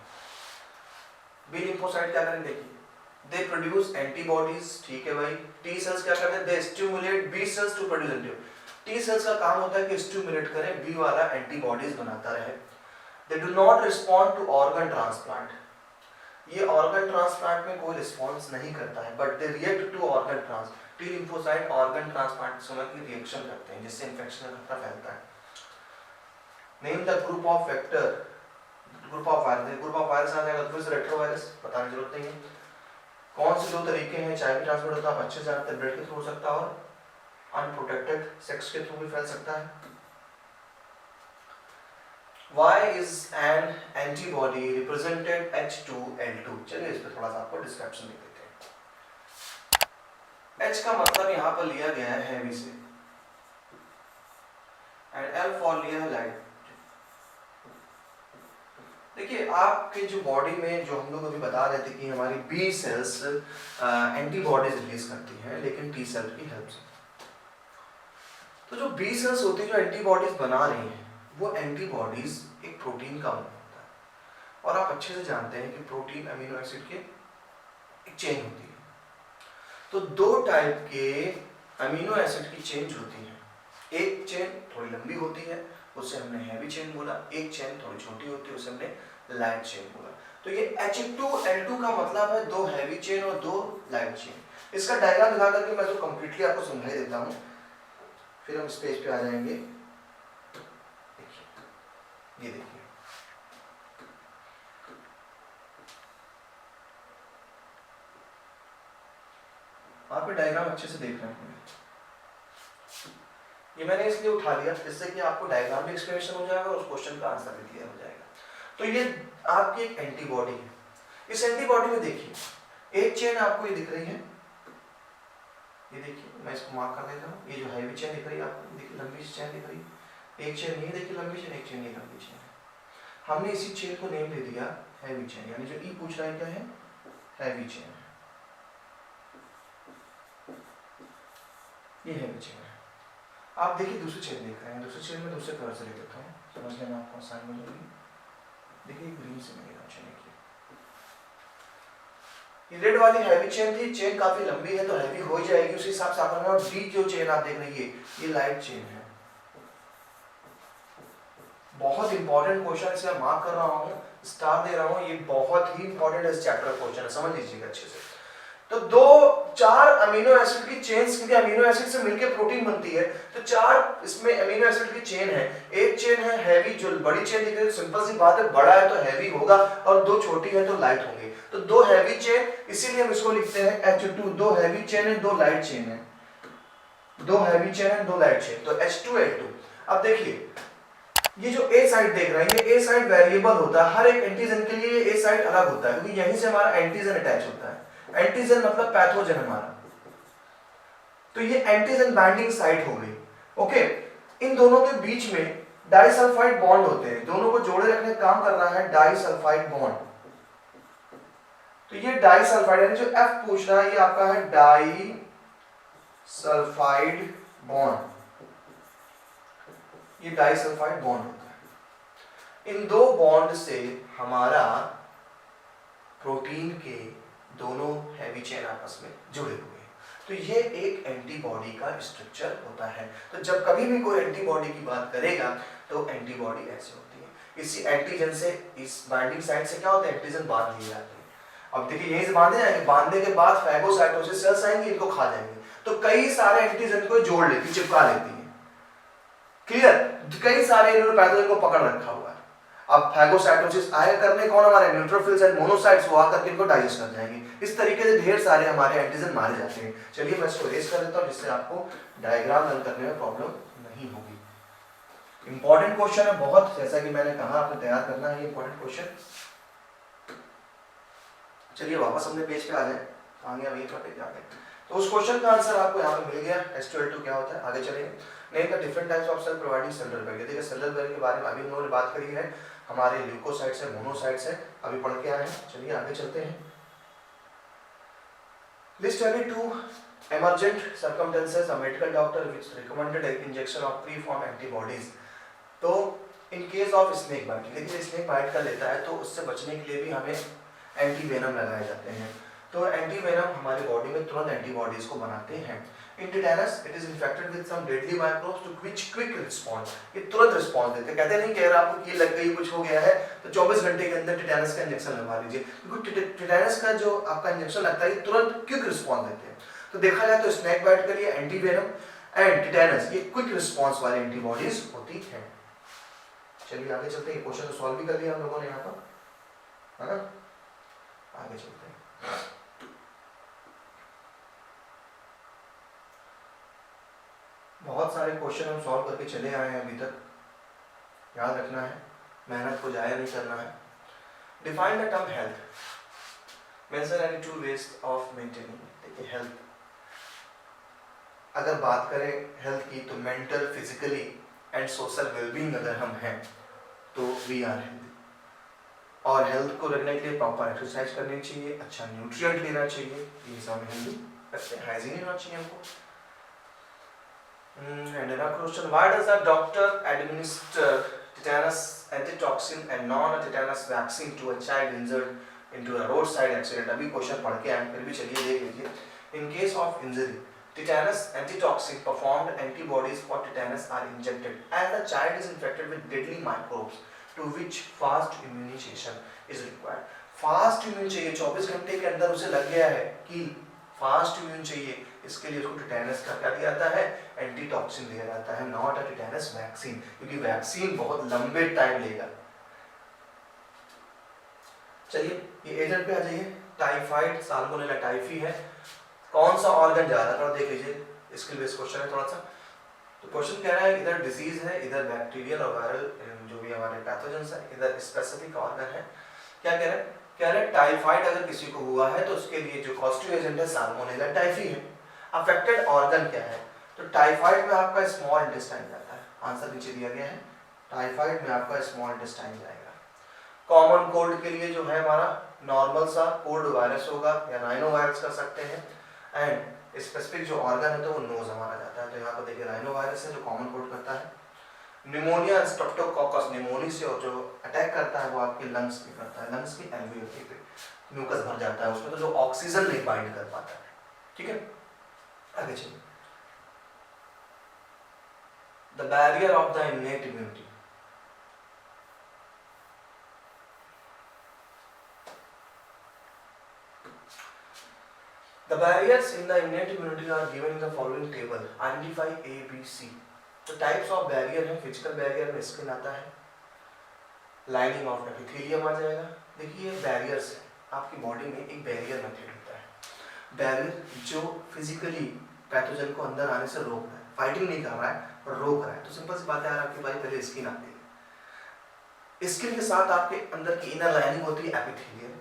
बी लिम्फोसाइट क्या करें? देखिए दे प्रोड्यूस एंटीबॉडीज, ठीक है भाई। टी सेल्स क्या करते हैं? They stimulate B cells to produce antibody. T cells का काम होता है कि स्टिमुलेट करें बी वाला एंटीबॉडीज बनाता रहे। They do not respond to organ transplant. ये ऑर्गन ट्रांसप्लांट में कोई रिस्पॉन्स नहीं करता है, but they react to organ trans. T lymphocyte organ transplant के समय की रिएक्शन करते हैं जिससे इंफेक्शन का खतरा फैलता है। Name the group of vector, group of virus. Group of virus आ जाएगा तो फिर से रेट्रोवायरस, बताने की जरूरत नहीं है। कौन से 2 तरीके हैं चाहे भी ट्रांसमिट होता है? आप अच्छे से जानते हैं, ब्लड के थ्रू हो सकता है और अनप्रोटेक्टेड सेक्स के थ्रू भी फैल सकता है। Why is an antibody represented H2L2? चलिए इस पे थोड़ा सा आपको डिस्क्रिप्शन दे देते हैं। H का मतलब यहाँ पर लिया गया है हैवी से, एंड L फॉर लिया है लाइट। देखिए आपके जो बॉडी में जो हम लोग अभी बता रहे थे कि हमारी बी सेल्स एंटीबॉडीज रिलीज करती हैं, लेकिन टी सेल की हेल्प से। तो जो बी सेल्स होती है जो एंटीबॉडीज बना रही हैं, वो एंटीबॉडीज एक प्रोटीन का बना होता है, और आप अच्छे से जानते हैं कि प्रोटीन अमीनो एसिड के एक चेन होती है। तो 2 टाइप के अमीनो एसिड की चेन होती है। एक चेन थोड़ी लंबी होती है, उसे हमने हैवी चेन बोला। एक चेन थोड़ी छोटी होती है, उसे हमने लाइट चेन बोला। तो ये H2L2 का मतलब है 2 हैवी चेन और 2 लाइट चेन। इसका डायग्राम दिखा करके मैं तो कंप्लीटली आपको समझा देता हूँ, फिर हम इस पेज पे आ जाएंगे। देखिए ये देखिए, आप ये डायग्राम अच्छे से देख रहे हैं। ये मैंने इसलिए उठा लिया जिससे कि आपको डायग्राम भी एक्सप्लेनेशन हो जाएगा और उस क्वेश्चन का आंसर भी क्लियर हो जाएगा। तो ये आपकी एक एंटीबॉडी है। इस एंटीबॉडी में देखिए एक चेन आपको ये दिख रही है, ये देखिए मैं इसको मार्क कर देता हूँ। ये जो हैवी चेन दिख रही है आपको, देखिए लंबी चेन दिख रही है। एक चेन ये देखिए लंबी चेन, एक चेन ये लंबी चेन है। हमने इसी चेन को नेम दे दिया हैवी चेन, यानी जो ई पूछ रहा है क्या है? Heavy chain. ये हैवी चेन है। आप देखिए दूसरी चेन देख रहे हैं, दूसरी चेन में दूसरे कलर से लिख देता हूँ, समझ लेना आपको आसान हो जाएगी। देखिए ग्रीन से मिलेगा चेन की। ये रेड वाली हैवी चेन थी, चेन काफी लंबी है तो हैवी हो ही जाएगी, उसी हिसाब से आपने। और डी जो चेन आप देख रही है ये लाइट चेन है। बहुत इंपॉर्टेंट क्वेश्चन, इसे मार्क कर रहा हूँ, स्टार दे रहा हूँ, ये बहुत ही इंपॉर्टेंट है इस चैप्टर क्वेश्चन है, समझ लीजिएगा अच्छे से। तो चार अमीनो एसिड की चेन्स, क्योंकि अमीनो एसिड से मिलकर प्रोटीन बनती है, तो चार इसमें अमीनो एसिड की चेन है। एक चेन है हैवी, जो बड़ी चेन दिख रही है, सिंपल सी बात है, बड़ा है तो हैवी होगा, और दो छोटी है तो लाइट होंगे। तो दो हैवी चेन, इसीलिए हम इसको लिखते हैं H2। दो हैवी चेन है, दो लाइट चेन है, दो हैवी चेन है, दो लाइट चेन, तो H2L2। अब देखिए ये जो ए साइड देख रहे हैं, ये ए साइड वेरिएबल होता है, हर एक एंटीजन के लिए ए साइड अलग होता है, क्योंकि यहीं से हमारा एंटीजन अटैच होता है। एंटीजन मतलब पैथोजन हमारा, तो ये एंटीजन बाइंडिंग साइट हो गई। ओके, इन दोनों के बीच में डाइसल्फाइड बॉन्ड होते हैं, दोनों को जोड़े रखने का काम कर रहा है डाइसल्फाइड बॉन्ड। तो ये डाइसल्फाइड, यानी जो F पूछ रहा है ये आपका है डाइसल्फाइड बॉन्ड, ये डाइसल्फाइड बॉन्ड होता है। इन दो बॉन्ड से हमारा प्रोटीन के दोनों हैवी चेन आपस में जुड़े हुए हैं, तो ये एक एंटीबॉडी का स्ट्रक्चर होता है। तो जब कभी भी कोई एंटीबॉडी की बात करेगा तो एंटीबॉडी ऐसे होती है। इसी एंटीजन से, इस बाइंडिंग साइट से क्या होता है, एंटीजन बांध लिए जाते हैं। अब देखिए यहीं से बांधे जाएंगे, बांधने के बाद फैगोसाइटोसिस सेल्स आएंगे, इनको खा जाएंगे, तो कई सारे एंटीजन को जोड़ लेती, चिपका लेती है। क्लियर, कई सारे इन्होंने पैथोजन को पकड़ रखा हुआ है। अब फैगोसाइटोसिस आएगा करने कौन, हमारे न्यूट्रोफिल्स एंड मोनोसाइट्स, वो आकर के इनको डाइजेस्ट कर जाएंगे। इस तरीके से ढेर सारे हमारे एंटीजन मारे जाते हैं। चलिए मैं इसको इरेज कर देता हूं, जिससे आपको डायग्राम रन करने में प्रॉब्लम नहीं होगी। इंपॉर्टेंट क्वेश्चन है बहुत, जैसा कि मैंने कहा आपको तैयार करना है ये इंपॉर्टेंट क्वेश्चन। चलिए वापस अपने पेज पे आ जाए, आगे वही टॉपिक जाते हैं। तो उस क्वेश्चन का आंसर आपको यहाँ पे मिल गया, H2L2 क्या होता है। आगे चलेंगे, name the different types of cell providing cellular barrier. देखिए सेलुलर बैरियर के बारे में अभी हम लोगों ने बात करी है, हमारे ल्यूकोसाइट्स है, मोनोसाइट्स है, अभी पढ़ के आए हैं। चलिए आगे चलते हैं। List any two emergent circumstances a medical doctor which recommended injection of preformed antibodies। तो in case of snake bite, देखिए स्नेक बाइट का लेता है तो उससे बचने के लिए भी हमें एंटीवेनम लगाए जाते हैं। तो एंटीवेनम हमारी बॉडी में तुरंत एंटीबॉडीज को बनाते हैं। In tetanus it is infected with some deadly microbes to which quick response, ये तुरंत रिस्पॉन्स देते हैं। कहते नहीं कह रहा आपको कील लग गई, कुछ हो गया है तो 24 घंटे के अंदर टिटेनस का इंजेक्शन लगवा लीजिए, क्योंकि टिटेनस का जो आपका इंजेक्शन लगता है ये तुरंत क्विक रिस्पॉन्स देते हैं। तो देखा जाए तो स्नेक बाइट के लिए एंटीवेनम एंड टिटेनस ये क्विक रिस्पॉन्स वाली एंटीबॉडीज होती हैं। चलिए आगे चलते हैं, क्वेश्चन तो सॉल्व भी कर लिया हम लोगों ने यहाँ पर, है ना। आगे चलते हैं। बहुत सारे क्वेश्चन हम सॉल्व करके चले आए हैं अभी तक, याद रखना है, मेहनत को जाया नहीं करना है। Define the term health, mention any two ways of maintaining. देखिए हेल्थ, अगर बात करें हेल्थ की तो mental, physically and social wellbeing अगर हम हैं तो वी आर हेल्दी। और हेल्थ को रखने के लिए प्रॉपर एक्सरसाइज करनी चाहिए, अच्छा न्यूट्रिएंट लेना चाहिए, ये सब हेल्दी रखते हैं, हाइजीन होना चाहिए हमको। And another question, why does a doctor administer tetanus antitoxin and non-tetanus vaccine to a child injured into a roadside accident? अभी क्वेश्चन पढ़ के आए, फिर भी चलिए देख लीजिए। In case of injury, tetanus antitoxin performed antibodies for tetanus are injected and the child is infected with deadly microbes to which fast immunization is required। Fast immune चाहिए, 24 घंटे के अंदर उसे लग गया है कि फास्ट इम्यून चाहिए, इसके लिए उसको टिटेनस का क्या दिया जाता है, एंटीटॉक्सिन दिया जाता है, नॉट अ टिटेनस वैक्सीन, क्योंकि वैक्सीन बहुत लंबे टाइम लेगा। चलिए ये एजेंट पे आ जाइए, टाइफाइड, साल्मोनेला टाइफी है, कौन सा ऑर्गन जा रहा है थोड़ा देख लीजिए, स्किल बेस्ड क्वेश्चन है थोड़ा सा। तो क्वेश्चन कह रहा है इधर डिजीज है, इधर बैक्टीरियल और वायरल जो भी हमारे पैथोजेंस है, इधर स्पेसिफिक ऑर्गन है। क्या कह रहे हैं, कह रहे हैं टाइफाइड अगर किसी को हुआ है तो उसके लिए जो कॉस्टिव एजेंट है साल्मोनेला टाइफी है। अफेक्टेड ऑर्गन क्या है, तो टाइफाइड में आपका स्मॉल इंटेस्टाइन जाता है, आंसर नीचे दिया गया है, टाइफाइड में आपका स्मॉल इंटेस्टाइन जाएगा। कॉमन कोल्ड के लिए जो है हमारा नॉर्मल सा कोल्ड वायरस होगा या राइनो वायरस कर सकते हैं। एंड स्पेसिफिक जो ऑर्गन है तो वो नोज हमारा जाता है, तो यहाँ पर देखिए राइनो वायरस है जो कॉमन कोल्ड करता है। निमोनिया स्ट्रेप्टोकोकस निमोनी से जो अटैक करता है वो आपके लंग्स में करता है, लंग्स की एल्वेओली पे म्यूकस भर जाता है उसमें, तो जो ऑक्सीजन नहीं बाइंड कर पाता है। ठीक है, आगे चलिए। The barrier of the innate immunity, the barriers in the innate immunity are given in the following table, identify A, B, C। तो टाइप्स ऑफ बैरियर है, फिजिकल बैरियर में स्किन आता है, लाइनिंग ऑफ एपिथेलियम आ जाएगा। देखिए barriers है, आपकी body में एक बैरियर मेथड होता है, बैरियर जो फिजिकली पैथोजन को अंदर आने से रोक रहा है, फाइटिंग नहीं कर रहा है और रोक रहा है। तो सिंपल सी बात है यार, आपके पास पहले स्किन आती है, स्किन के साथ आपके अंदर की इनर लाइनिंग होती है एपिथेलियम।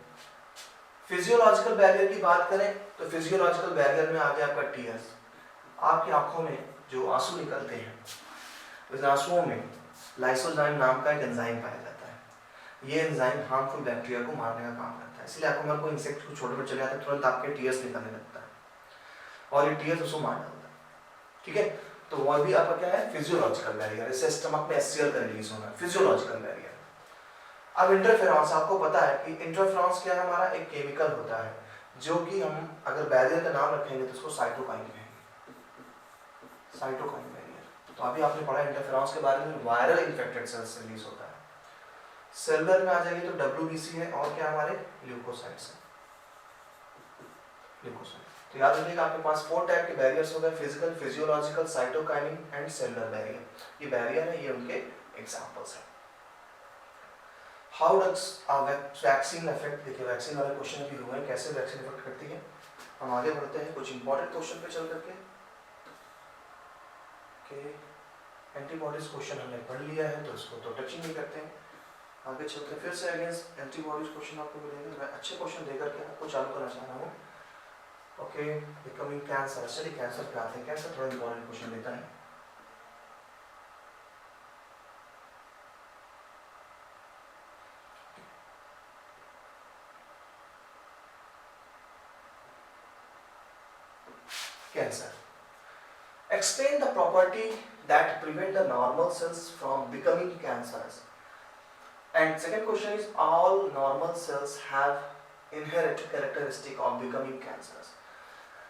फिजियोलॉजिकल बैरियर की बात करें तो फिजियोलॉजिकल बैरियर में आ गया आपका टीयर्स, आपकी आंखों में जो आंसू निकलते हैं, उस आंसुओं में लाइसोजाइम नाम का एक एंजाइम पाया जाता है। ये एंजाइम हार्मफुल बैक्टीरिया को मारने का काम करता है, इसलिए आपको अगर कोई इंसेक्ट को छोटे में चले जाते हैं तुरंत आपके टीयर्स निकलने लगता है और ये टीयर्स उसको मार डालता है। ठीक है, तो वह भी आपका क्या है, फिजियोलॉजिकल बैरियर। इससे स्टमक में एचसीएल का रिलीज होना है, फिजियोलॉजिकल बैरियर। अब इंटरफेरेंस, आपको पता है कि इंटरफेरेंस क्या है, हमारा एक केमिकल होता है जो कि हम अगर बैरियर का नाम रखेंगे तो उसको साइटोकाइन कहेंगे, साइटोकाइन बैरियर। तो अभी आपने पढ़ा इंटरफेरेंस के बारे में, वायरल इन्फेक्टेड सेल्स से रिलीज होता है। सेलुलर में आ जाएगी तो डब्ल्यूबीसी है और क्या हमारे ल्यूकोसाइट्स है, ल्यूकोसाइट। तो याद रखिएगा आपके पास 4 टाइप के बैरियर्स हो गए, physical, physiological, cytokinic and cellular barrier. ये बैरियर है, ये उनके एग्जांपल्स हैं। हाउ डज वैक्सीन अफेक्ट, देखिए वैक्सीन वाले क्वेश्चन भी हुए हैं, कैसे वैक्सीन अफेक्ट करती है। हम आगे बढ़ते हैं कुछ इंपॉर्टेंट क्वेश्चन पे चल करके। एंटीबॉडीज क्वेश्चन हमने पढ़ लिया है तो इसको तो टच ही नहीं करते हैं, आगे चलते हैं। फिर से अगेंस्ट एंटीबॉडीज क्वेश्चन आपको मिलेंगे, मैं अच्छे क्वेश्चन देकर के आपको चालू करना चाह रहा हूँ। ओके, बिकमिंग कैंसर, चलिए कैंसर पे आते हैं। कैंसर थोड़ा इंपॉर्टेंट क्वेश्चन देता है। Cancer. Explain the property that prevent the normal cells from becoming cancerous. And second question is, all normal cells have inherent characteristic of becoming cancerous.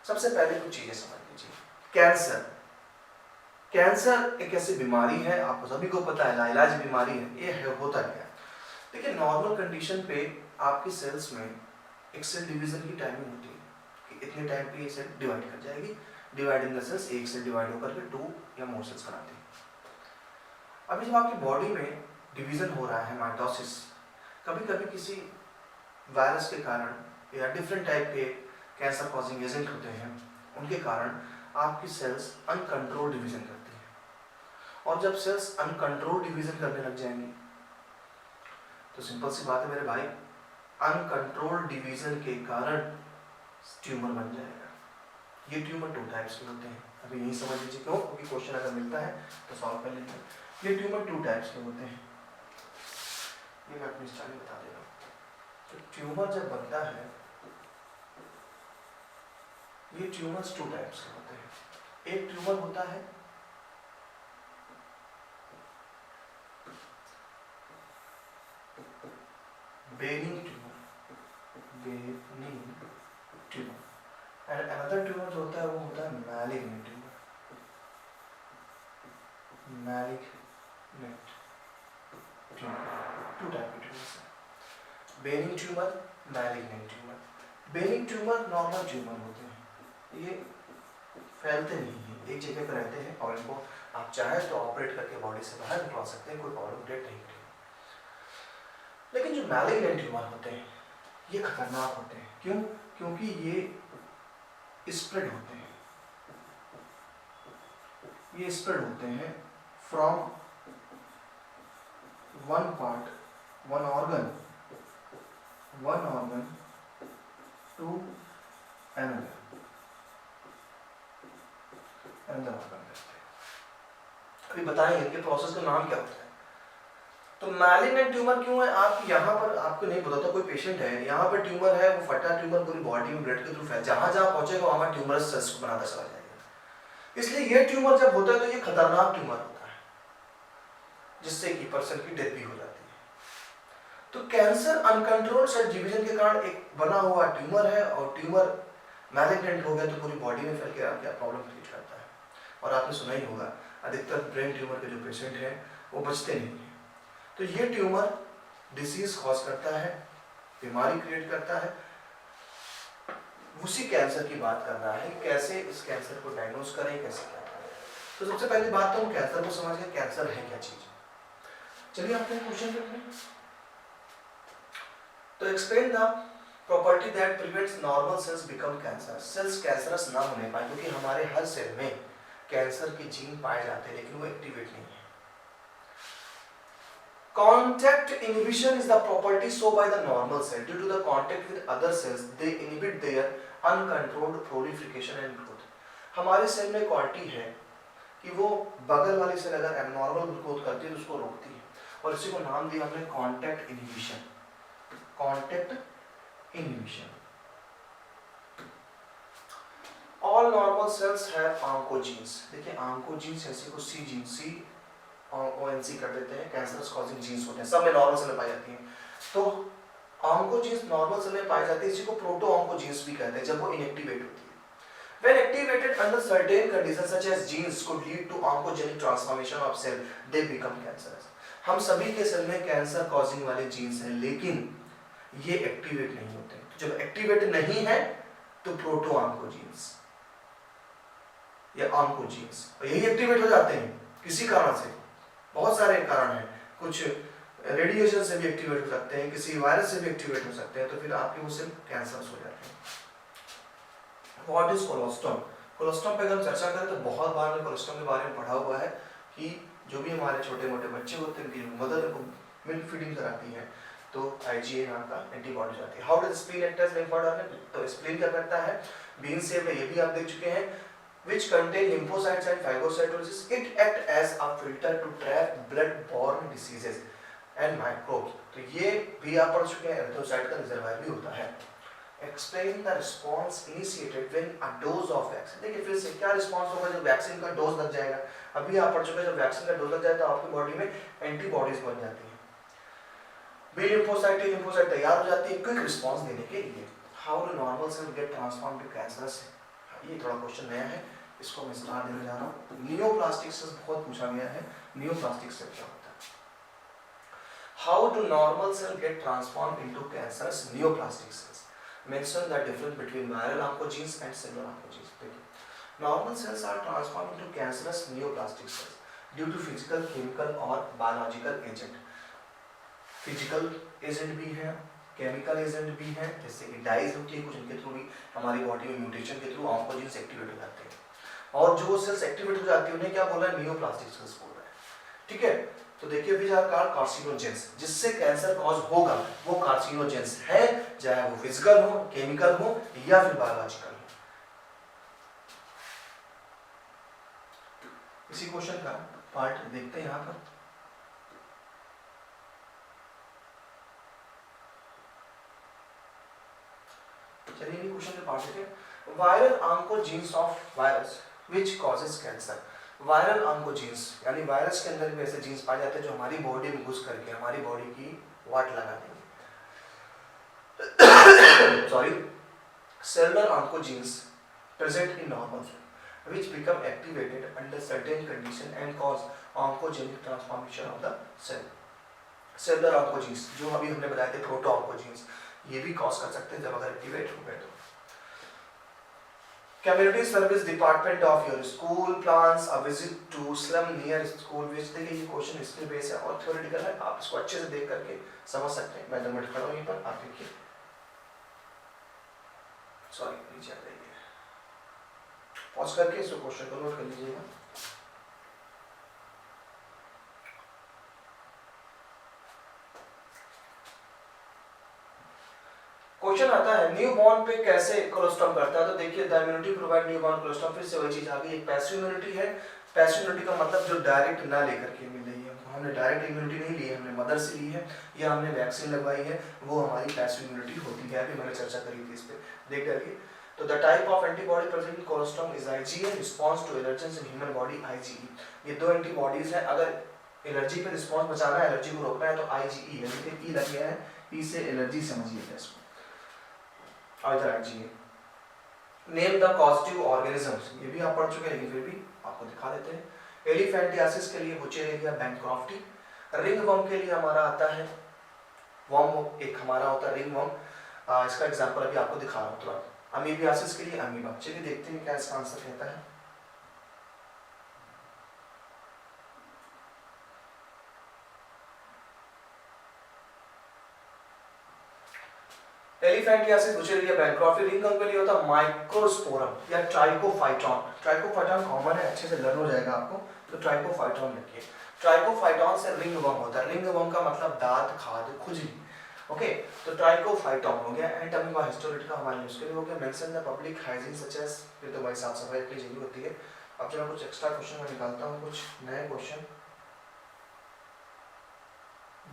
सबसे पहले कुछ चीजें समझ लीजिए। कैंसर, कैंसर एक ऐसी बीमारी है, आपको सभी को पता है, लाइलाज बीमारी है। ये है, होता क्या है, देखिए नॉर्मल कंडीशन पे आपकी सेल्स में एक सेल डिवीजन की टाइमिंग होती है कि इतने टाइम पे ये सेल डिवाइड कर जाएगी। डिवाइड इन द सेल्स, एक सेल डिवाइड होकर के 2 या मोर सेल्स बनाते हैं। अभी जब आपकी बॉडी में डिवीजन हो रहा है, माइटोसिस, कभी कभी किसी वायरस के कारण या डिफरेंट टाइप के कैंसर कॉजिंग एजेंट होते हैं, उनके कारण आपकी सेल्स अनकंट्रोल डिवीजन करती हैं। और जब सेल्स अनकंट्रोल डिवीजन करने लग जाएंगी तो सिंपल सी बात है मेरे भाई, अनकंट्रोल डिवीजन के कारण ट्यूमर बन जाएगा। ये ट्यूमर 2 टाइप्स के होते हैं, अभी यही समझ लीजिए क्यों, क्योंकि क्वेश्चन अगर मिलता है तो सॉल्व कर लेते हैं। ये ट्यूमर 2 टाइप्स के होते हैं, ये मैं अपनी स्टाइल बता दे रहा हूँ। तो ट्यूमर जब बनता है, ये ट्यूमर्स 2 टाइप्स के होते हैं। एक ट्यूमर होता है benign tumour, benign tumour, and another tumour जो होता है वो होता है malignant tumour, malignant tumour. 2 type के ट्यूमर्स हैं, benign tumour, malignant tumour. Benign tumour normal tumour होते हैं, ये फैलते नहीं हैं, एक जगह पर रहते हैं और इनको आप चाहे तो ऑपरेट करके बॉडी से बाहर निकलवा सकते हैं, कोई प्रॉब्लम क्रिएट नहीं करेगा। लेकिन जो मैलिग्नेंट ट्यूमर होते हैं ये खतरनाक होते हैं, क्यों? क्योंकि ये स्प्रेड होते हैं, ये स्प्रेड होते हैं from one part, one organ to another organ. अभी बताएंगे इनके प्रोसेस का नाम क्या होता है। तो मैलिग्नेंट ट्यूमर क्यों है, आप यहाँ पर आपको नहीं पता था, कोई पेशेंट है यहाँ पर ट्यूमर है, वो फटा ट्यूमर पूरी बॉडी में ब्लड के थ्रू फैल, जहाँ जहाँ पहुंचेगा वहाँ ट्यूमरस सेल्स को बनाता चला जाएगा। इसलिए ये ट्यूमर जब होता है तो ये खतरनाक ट्यूमर होता है। जिससे कि पर्सन की डेथ भी हो जाती है। तो कैंसर अनकंट्रोल्ड सेल डिवीजन के कारण एक बना हुआ ट्यूमर है, और ट्यूमर मैलिग्नेंट हो गया तो पूरी बॉडी में फैल के क्या प्रॉब्लम क्रिएट करता है। और आपने सुना ही होगा अधिकतर ब्रेन ट्यूमर के जो पेशेंट हैं वो बचते नहीं हैं। तो ये ट्यूमर डिसीज कॉज करता है, बीमारी क्रिएट करता है। उसी कैंसर की बात कर रहा है, कैसे इस कैंसर को डायग्नोज करें, कैसे क्या करें। तो सबसे पहली बात तो हम कैंसर को समझ गए, कैंसर है क्या चीज। चलिए आपके क्वेश्चन करते हैं। तो explain the property that prevents normal cells become cancer. Cells cancerous ना होने पाए, क्योंकि हमारे हर सेल में कैंसर के जीन पाए जाते हैं लेकिन वो एक्टिवेट नहीं है। Contact inhibition is the property shown by the normal cell. Due to the contact with other cells, they inhibit their uncontrolled proliferation and growth. हमारे सेल में क्वालिटी है कि वो बगल वाली सेल अगर एबनॉर्मल ग्रोथ करती है तो उसको रोकती है, और इसी को नाम दिया हमने contact inhibition. Contact inhibition. All normal cells have oncogenes। देखिए oncogenes ऐसे को सी जीन, सी ONC कर देते हैं, कैंसर कॉजिंग जीन्स होते हैं, सब में नॉर्मल सेल पाई जाती हैं। तो ऑन्कोजीन्स नॉर्मल सेल में पाई जाती है, इसी को प्रोटो ऑन्कोजीन्स भी कहते हैं जब वो इनएक्टिवेट होती है। When activated under certain conditions such as genes could lead to oncogenic transformation of cell, they become cancerous। हम सभी के सेल में कैंसर कॉजिंग वाले जीन्स हैं, लेकिन ये एक्टिवेट नहीं होते। जब एक्टिवेट नहीं है तो प्रोटो ऑन्कोजीन्स या ऑन्कोजीन्स यही एक्टिवेट हो जाते हैं किसी कारण से। बहुत सारे कारण हैं, कुछ रेडिएशन से भी एक्टिवेट हो सकते हैं, किसी वायरस से भी एक्टिवेट हो सकते हैं, तो फिर आपके वो सेल कैंसर्स हो जाते हैं। What is कोलोस्टोम? कोलोस्टोम पे अगर हम चर्चा करें तो बहुत बार हमने कोलोस्टोम के बारे में पढ़ा हुआ है कि जो भी हमारे छोटे मोटे बच्चे होते हैं उनकी मदर को मिल्क फीडिंग कराती है तो IgA नाम का एंटीबॉडी जाती है। How does spleen act as lymphoid organ? तो स्प्लीन क्या करता है, बीन शेप है, ये भी आप देख चुके हैं, which contain lymphocytes and phagocytosis. It act as a filter to trap blood-borne diseases and microbes. तो ये भी आप पढ़ चुके हैं, एरिथ्रोसाइट का रिजर्वायर भी होता है। Explain the response initiated when a dose of vaccine। देखिए फिर से क्या रिस्पॉन्स होगा जब वैक्सीन का डोज लग जाएगा। अभी आप पढ़ चुके हैं जब वैक्सीन का डोज लग जाए तो आपकी बॉडी में एंटीबॉडीज बन जाती हैं, बी लिम्फोसाइट टी लिम्फोसाइट तैयार हो जाती है क्विक रिस्पॉन्स देने के लिए। How do normal cell get transform to cancerous? ये थोड़ा क्वेश्चन नया है, इसको मैं स्टार देने जा रहा हूँ। नियोप्लास्टिक सेल्स बहुत पूछा गया है, नियोप्लास्टिक सेल क्या होता है? How do normal cell get transform into cancerous neoplastic cells? Mention the difference between viral oncogenes and cellular oncogenes। देखिए normal cells are transformed into cancerous neoplastic cells due to physical, chemical और biological agent। Physical agent भी है, chemical agent भी है, जैसे कि dies होती है कुछ, इनके थ्रू भी हमारी बॉडी में म्यूटेशन के थ्रू ऑन्कोजीन्स एक्टिवेट हो जाते हैं। और जो सेल्स एक्टिवेट हो जाती है उन्हें क्या बोला है, नियोप्लास्टिक सेल्स बोल रहा है। ठीक है, तो देखिए विच आर कॉल्ड कार्सिनोजेंस, जिससे कैंसर कॉज होगा वो कार्सिनोजेंस है, चाहे वो फिजिकल हो, केमिकल हो या फिर बायोलॉजिकल हो। इसी क्वेश्चन का पार्ट देखते हैं यहाँ पर। चलिए क्वेश्चन के पार्ट देखिए। Viral oncogenes of virus which causes cancer. Viral oncogenes यानी वायरस के अंदर भी ऐसे जीन्स पाए जाते हैं जो हमारी बॉडी में घुस करके हमारी बॉडी की वाट लगा देंगे। Sorry, cellular oncogenes present in normal cell which become activated under certain condition and cause oncogenic transformation of the cell। Cellular oncogenes जो अभी हमने बताए थे प्रोटो ऑन्कोजीन्स, ये भी कॉज कर सकते हैं जब अगर एक्टिवेट हो गए तो। Community service department of your school plans a visit to slum near school which। देखिए ये क्वेश्चन हिस्ट्री बेस है और थ्योरेटिकल है, आप इसको अच्छे से देख करके समझ सकते हैं। मैं 2 मिनट खड़ा हूँ यहीं पर, आप देखिए। सॉरी नीचे आ जाइए, पॉज करके इसको क्वेश्चन को नोट कर लीजिएगा। क्वेश्चन आता है न्यूबॉर्न पे कैसे कोलोस्टोम करता है। तो देखिए द इम्यूनिटी प्रोवाइड न्यूबॉर्न कोलोस्टोम, फिर से वही चीज आ गई, एक पैसिव इम्यूनिटी है। पैसिव इम्यूनिटी का मतलब जो डायरेक्ट ना लेकर के मिल रही है, हमने डायरेक्ट इम्यूनिटी नहीं ली है, हमने मदर से ली है या हमने वैक्सीन लगवाई है, वो हमारी पैसिव इम्यूनिटी होती है। अभी मैंने चर्चा करी थी इस पे, देख करके। तो the type of antibody present in colostrum is IgA, response to allergens in human body IgE। ये 2 एंटीबॉडीज हैं, अगर एलर्जी पे रिस्पॉन्स बचाना है, एलर्जी को रोकना है, तो IgE है। देखिए ई लग गया है, ई से एलर्जी समझिएगा इसको। और इधर IgE। Name the causative organisms, ये भी आप पढ़ चुके हैं लेकिन फिर भी आपको दिखा देते हैं। एलिफेंटियासिस के लिए बुचेरेलिया बैंक्रॉफ्टी। रिंग वर्म के लिए हमारा आता है वर्म, एक हमारा होता है रिंग वर्म, इसका एग्जांपल अभी आपको दिखा रहा हूँ तुरंत। अमीबियासिस के लिए अमीबा। चलिए देखते हैं क्या इसका आंसर कहता है। Elephantiasis wuchereria bancrofti. Ringworm के लिए होता है माइक्रोस्पोरम या ट्राइकोफाइटॉन। ट्राइकोफाइटॉन कॉमन है, अच्छे से लर्न हो जाएगा आपको, तो ट्राइकोफाइटॉन लिखिए। ट्राइकोफाइटॉन से रिंग वर्म होता है। रिंग वर्म का मतलब दांत, खाद, खुजली। ओके, तो ट्राइकोफाइटॉन हो गया। एंड अमीबा हिस्टोरिका हमारे न्यूज़ के लिए हो गया। Mention the public hygiene such as, ये तो भाई साफ सफाई के लिए जरूरी होती है। अब चलो कुछ एक्स्ट्रा क्वेश्चन मैं निकालता हूँ, कुछ नए क्वेश्चन।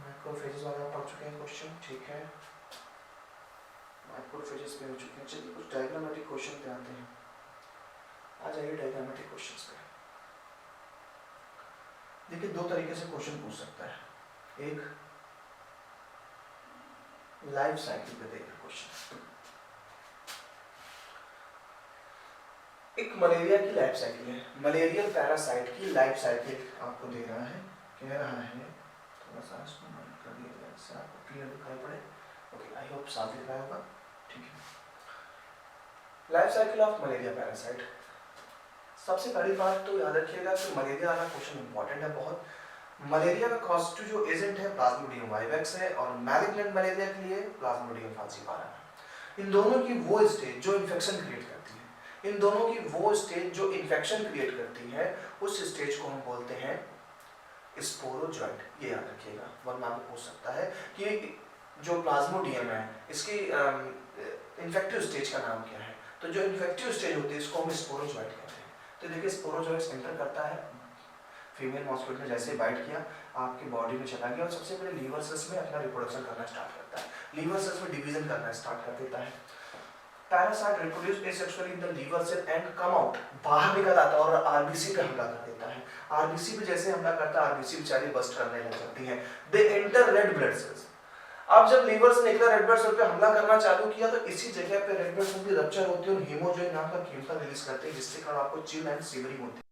मैक्रोफेजेस वाला पढ़ चुके हैं क्वेश्चन, ठीक है, माइक्रोफेजेस पे हो चुके हैं। चलिए कुछ डायग्रामेटिक क्वेश्चन पे आते हैं। आ जाइए डायग्रामेटिक क्वेश्चंस पे। देखिए दो तरीके से क्वेश्चन पूछ सकता है। एक लाइफ साइकिल पे देखिए क्वेश्चन। एक मलेरिया की लाइफ साइकिल है, मलेरियल पैरासाइट की लाइफ साइकिल आपको दे रहा है, कह रहा है, थोड़ा सा इसको बंद कर दिया जाए इससे आपको क्लियर दिखाई पड़े। ओके, आई होप साफ दिख रहा होगा, ठीक है। Life cycle of malaria parasite. सबसे पहली बात तो याद रखिएगा कि मलेरिया वाला क्वेश्चन इंपॉर्टेंट है बहुत। मलेरिया का कॉजेटिव जो एजेंट है प्लाज्मोडियम वाइवेक्स है, और मैलिग्नेंट मलेरिया के लिए प्लाज्मोडियम फाल्सिपारम है। इन दोनों की वो स्टेज जो इन्फेक्शन क्रिएट करती है, इन दोनों की वो स्टेज जो इन्फेक्शन क्रिएट करती है, उस स्टेज को हम बोलते हैं स्पोरोजॉइट। ये याद रखिएगा, वरना आपको पूछ सकता है कि जो प्लाज्मोडियम है इसकी इन्फेक्टिव स्टेज का नाम क्या है। तो जो इन्फेक्टिव स्टेज होती है इसको हम स्पोरोजॉइट कहते हैं। तो देखिए स्पोरोजॉइट एंटर करता है फीमेल मॉस्किटो ने, जैसे बाइट किया आपकी बॉडी में चला गया और सबसे पहले लीवर सेल्स में अपना रिप्रोडक्शन करना स्टार्ट करता है। लीवर सेल्स में डिवीजन करना स्टार्ट कर देता है। Parasite reproduce asexually in the liver cell and come out, बाहर निकल आता है और आरबीसी पे हमला कर देता है। आरबीसी पे जैसे हमला करता है आरबीसी बेचारी बस्ट करने लग जाती है। They enter red blood cells. अब जब लीवर से निकला रेड ब्लड सेल पे हमला करना चालू किया तो इसी जगह पे रेड ब्लड सेल की रप्चर होती है और हीमोजोइन नाम का केमिकल रिलीज करते हैं, जिससे कारण आपको चिल एंड शिवरिंग होती है।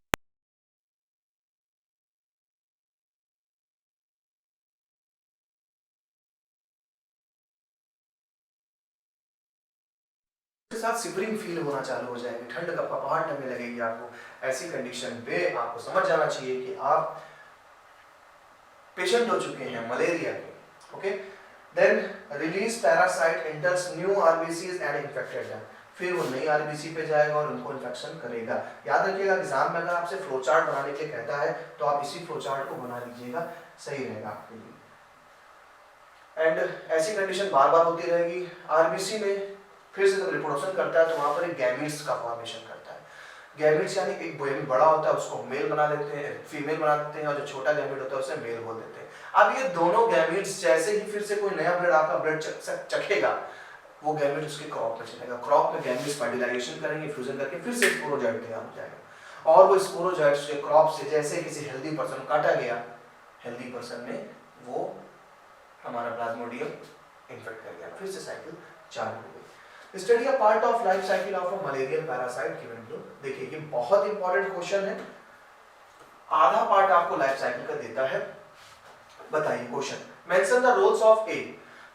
के साथ शिवरिंग फील होना चालू हो जाएगी, ठंड का पकवान लगने लगेगी आपको। ऐसी कंडीशन पे आपको समझ जाना चाहिए कि आप पेशेंट हो चुके हैं मलेरिया के। Okay, then release parasite enters new RBCs and infected them. फिर वो नई आरबीसी पे जाएगा और उनको इन्फेक्शन करेगा। याद रखिएगा एग्जाम में अगर आपसे फ्लो चार्ट बनाने के लिए कहता है तो आप इसी फ्लो चार्ट को बना लीजिएगा, सही रहेगा आपके लिए। एंड ऐसी कंडीशन बार बार होती रहेगी। आरबीसी में फिर से जब रिप्रोडक्शन करता है तो वहां पर एक गैमीट्स का फॉर्मेशन करता है। गैमीट्स यानी एक बड़ा होता है उसको मेल बना देते हैं, फीमेल बना देते हैं, और जो छोटा गैमीट होता है उसे मेल बोल देते हैं। अब ये दोनों गैमीट्स जैसे ही फिर से कोई नया ब्लड आपका ब्लड चखेगा, वो गैमीट उसके क्रॉप में चलेगा। क्रॉप में गैमीट्स फर्टिलाइजेशन करेंगे, फ्यूजन करके फिर से स्पोरोजॉइट तैयार हो जाएगा। और वो स्पोरोजॉइट से क्रॉप से जैसे किसी हेल्दी पर्सन को काटा गया, हेल्दी पर्सन में वो हमारा प्लाज्मोडियम इन्फेक्ट कर गया, फिर से साइकिल चालू हो गई। Study a part of life cycle of a malarial parasite given below. देखिए ये बहुत इंपॉर्टेंट क्वेश्चन है, आधा पार्ट आपको लाइफ साइकिल का देता है। बताइए question, mention the roles of A.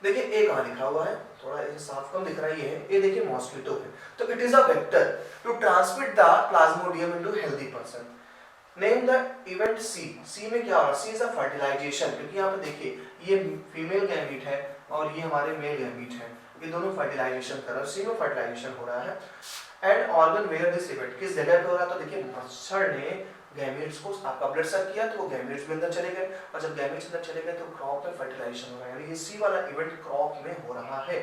देखिए ए कहां लिखा हुआ है, थोड़ा ये साफ कम दिख रहा है, ये है ए। देखिए मॉस्किटो है, तो it is a vector to transmit the plasmodium into healthy person. Name the event C. C में क्या हो रहा है, सी इज अ फर्टिलाइजेशन, क्योंकि यहाँ पे देखिए ये फीमेल गैमीट है और ये हमारे मेल गैमीट है, ये दोनों फर्टिलाइजेशन कर रहे हैं, सी में फर्टिलाइजेशन हो रहा है। And organ where this event, किस जगह पे हो रहा है, तो देखिए मच्छर ने गैमीट्स को आपका ब्लड सक किया तो वो गैमीट्स भी अंदर चले गए, और जब गैमीट्स अंदर चले गए तो क्रॉप में फर्टिलाइजेशन हो रहा है, यानी ये सी वाला इवेंट क्रॉप में हो रहा है।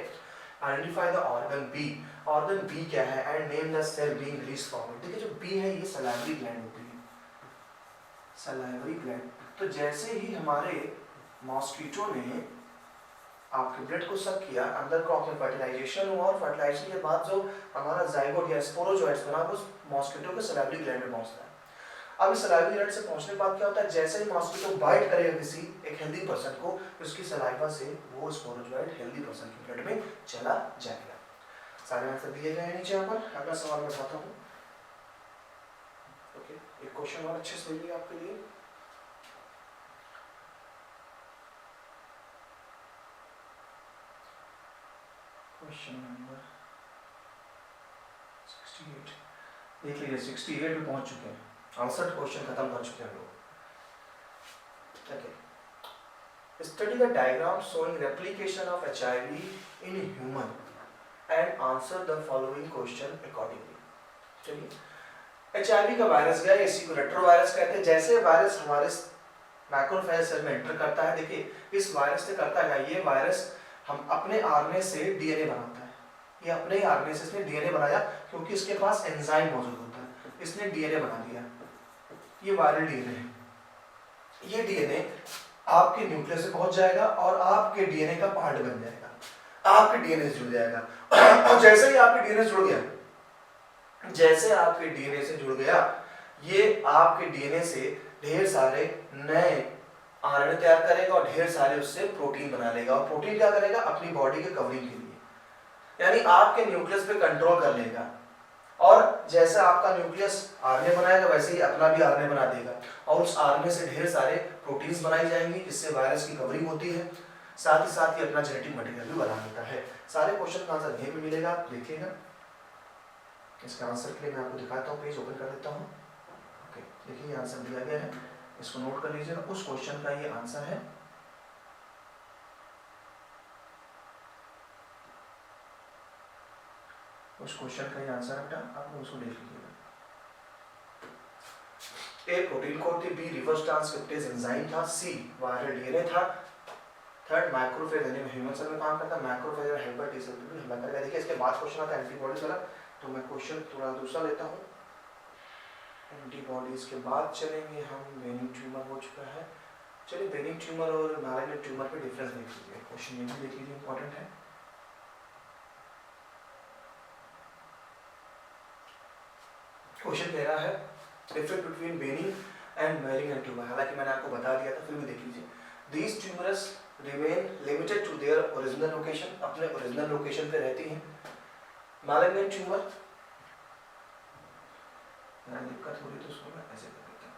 Identify the organ B. Organ B क्या है, and name the cell being released from it. देखिए जो बी है ये सलाइवरी ग्लैंड होती है, सलाइवरी ग्लैंड। तो जैसे ही हमारे मॉस्किटो ने आपके ब्लड को सक किया, अंदर क्रॉप में फर्टिलाइजेशन हुआ, और फर्टिलाइजेशन के बाद जो हमारा जाइगोट या स्पोरोजॉइट्स बना वो मॉस्किटो के सलाइवरी ग्लैंड में पहुंचता है। अब इस सलाइवा ग्लैंड से पहुंचने के बाद क्या होता है, जैसे ही मॉस्किटो बाइट करेगा किसी एक हेल्दी पर्सन को, उसकी सलाइवा से वो स्पोरोजोइड हेल्दी पर्सन के ब्लड में चला जाएगा। सारे आंसर दिए गए हैं नीचे यहाँ पर। अगला सवाल मैं बताता हूँ। ओके, एक क्वेश्चन और अच्छे से ले लिया आपके लिए। क्वेश्चन नंबर 68 देख लीजिए, 68 पे पहुंच चुके हैं, 68 क्वेश्चन खत्म कर चुके हैं लोग। Study the diagram showing replication of HIV in human and answer the following question accordingly। चलिए, HIV का वायरस गया, इसी को रेट्रोवायरस कहते हैं। जैसे वायरस हमारे मैक्रोफेज सेल में एंटर करता है, देखिए इस वायरस से करता है, ये वायरस हम अपने आरएनए से डीएनए बनाता है। ये अपने ही आरएनए से इसने डीएनए बनाया, क्योंकि इसके पास एंजाइम मौजूद होता है, इसने डीएनए बना दिया। ये वायरल डीएनए है। ये डीएनए आपके न्यूक्लियस से पहुंच जाएगा और आपके डीएनए का पार्ट बन जाएगा, आपके डीएनए से जुड़ जाएगा। और जैसे ही आपके डीएनए जुड़ गया, जैसे आपके डीएनए से जुड़ गया, ये आपके डीएनए से ढेर सारे नए आरएनए तैयार करेगा और ढेर सारे उससे प्रोटीन बना लेगा। और प्रोटीन क्या करेगा, अपनी बॉडी के कवरिंग के लिए, यानी आपके न्यूक्लियस पे कंट्रोल कर लेगा। और जैसे आपका न्यूक्लियस आरएनए बनाएगा, वैसे ही अपना भी आरएनए बना देगा और उस आरएनए से ढेर सारे प्रोटीन्स बनाई जाएंगी, जिससे वायरस की कवरिंग होती है। साथ ही अपना जेनेटिक मटेरियल भी बना लेता है। सारे क्वेश्चन का आंसर यहीं पे मिलेगा, आप देखिएगा। इसका आंसर के लिए मैं आपको दिखाता हूँ, पेज ओपन कर देता हूँ। ओके, देखिए ये आंसर दिया गया है, इसको नोट कर लीजिएगा। उस क्वेश्चन का ये आंसर है। उस क्वेश्चन का ये आंसर है, आप उसको देख लीजिएगा। ए प्रोटीन कोड थी, बी रिवर्स ट्रांसक्रिप्टेज एंजाइम था, सी वायरल डीएनए था, थर्ड माइक्रोफेज यानी ह्यूमन सेल में काम करता है, माइक्रोफेज और हेल्पर टी सेल पे भी हमला करेगा। देखिए इसके बाद क्वेश्चन आता है एंटीबॉडीज वाला, तो मैं क्वेश्चन थोड़ा दूसरा लेता हूँ। एंटीबॉडीज के बाद चलेंगे हम, बेनिंग ट्यूमर हो चुका है। चलिए बेनिंग ट्यूमर और मैलिग्नेंट ट्यूमर पे डिफरेंस देख लीजिए, क्वेश्चन ये भी देख लीजिए, इंपॉर्टेंट है। क्वेश्चन कह रहा है difference between benign and malignant tumour. हालांकि मैंने आपको बता दिया था, फिर भी देख लीजिए। These tumours remain limited to their original location, अपने ओरिजिनल लोकेशन पे रहती हैं। मैलिग्नेंट ट्यूमर दिक्कत हो रही तो उसको मैं ऐसे कर देता हूं।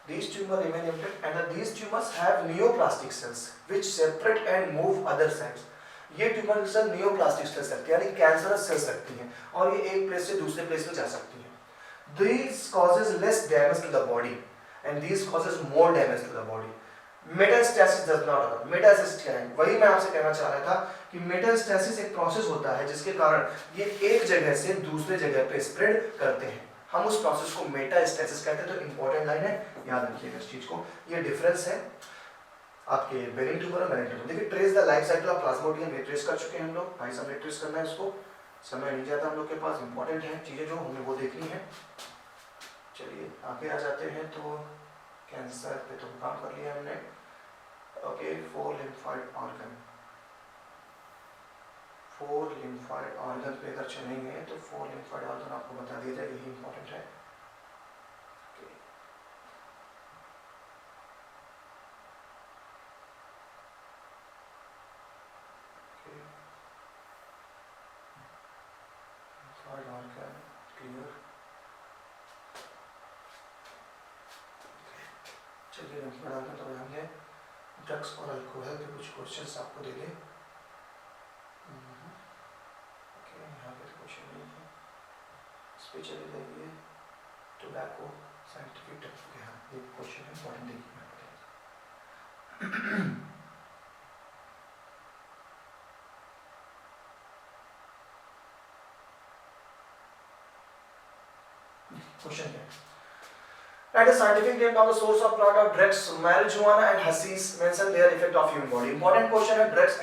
These tumors remain limited and these tumors have neoplastic cells which separate and move other cells। ये ट्यूमर के सेल नियोप्लास्टिक सेल्स रखती है, यानी कैंसरस सेल्स रखती हैं और ये एक प्लेस से दूसरे प्लेस में जा सकती हैं। These causes less damage to the body and these causes more damage to the body। Metastasis does not occur। Metastasis क्या है, वही मैं आपसे कहना चाह रहा था कि मेटास्टेसिस एक प्रोसेस होता है जिसके कारण ये एक जगह से दूसरे जगह पे स्प्रेड करते हैं। हम उस प्रोसेस को मेटास्टेसिस कहते हैं। तो इंपॉर्टेंट लाइन है, याद रखिएगा इस चीज को। ये डिफरेंस है आपके बेनिंग ट्यूमर और मैलिग्नेंट ट्यूमर। देखिए trace the life cycle of Plasmodium, ये ट्रेस कर चुके हैं हम लोग। भाई साहब ट्रेस करना है इसको, समय नहीं जाता हम लोग के पास। इंपॉर्टेंट है चीजें जो हमें वो देखनी है। चलिए आगे आ जाते हैं। तो कैंसर पे तो काम कर लिया हमने। ओके, 4 लिम्फोइड ऑर्गन पे अगर चलेंगे तो 4 लिम्फोइड ऑर्गन आपको बता दिया जाए, यही इंपॉर्टेंट है। चलिए लिम्फोइड ऑर्गन तो यहाँ है। ड्रग्स और अल्कोहल पे कुछ क्वेश्चंस आपको दे दें। ओके, यहाँ पे क्वेश्चन नहीं है, इस पे चले जाइए। टोबैको साइंटिफिक ड्रग्स के, हाँ ये क्वेश्चन है, इंपॉर्टेंट देखिए। क्वेश्चन क्या है? Write a scientific name of the source of plant of drugs, marijuana and hashish. Mention their effect of human body. Important question है drugs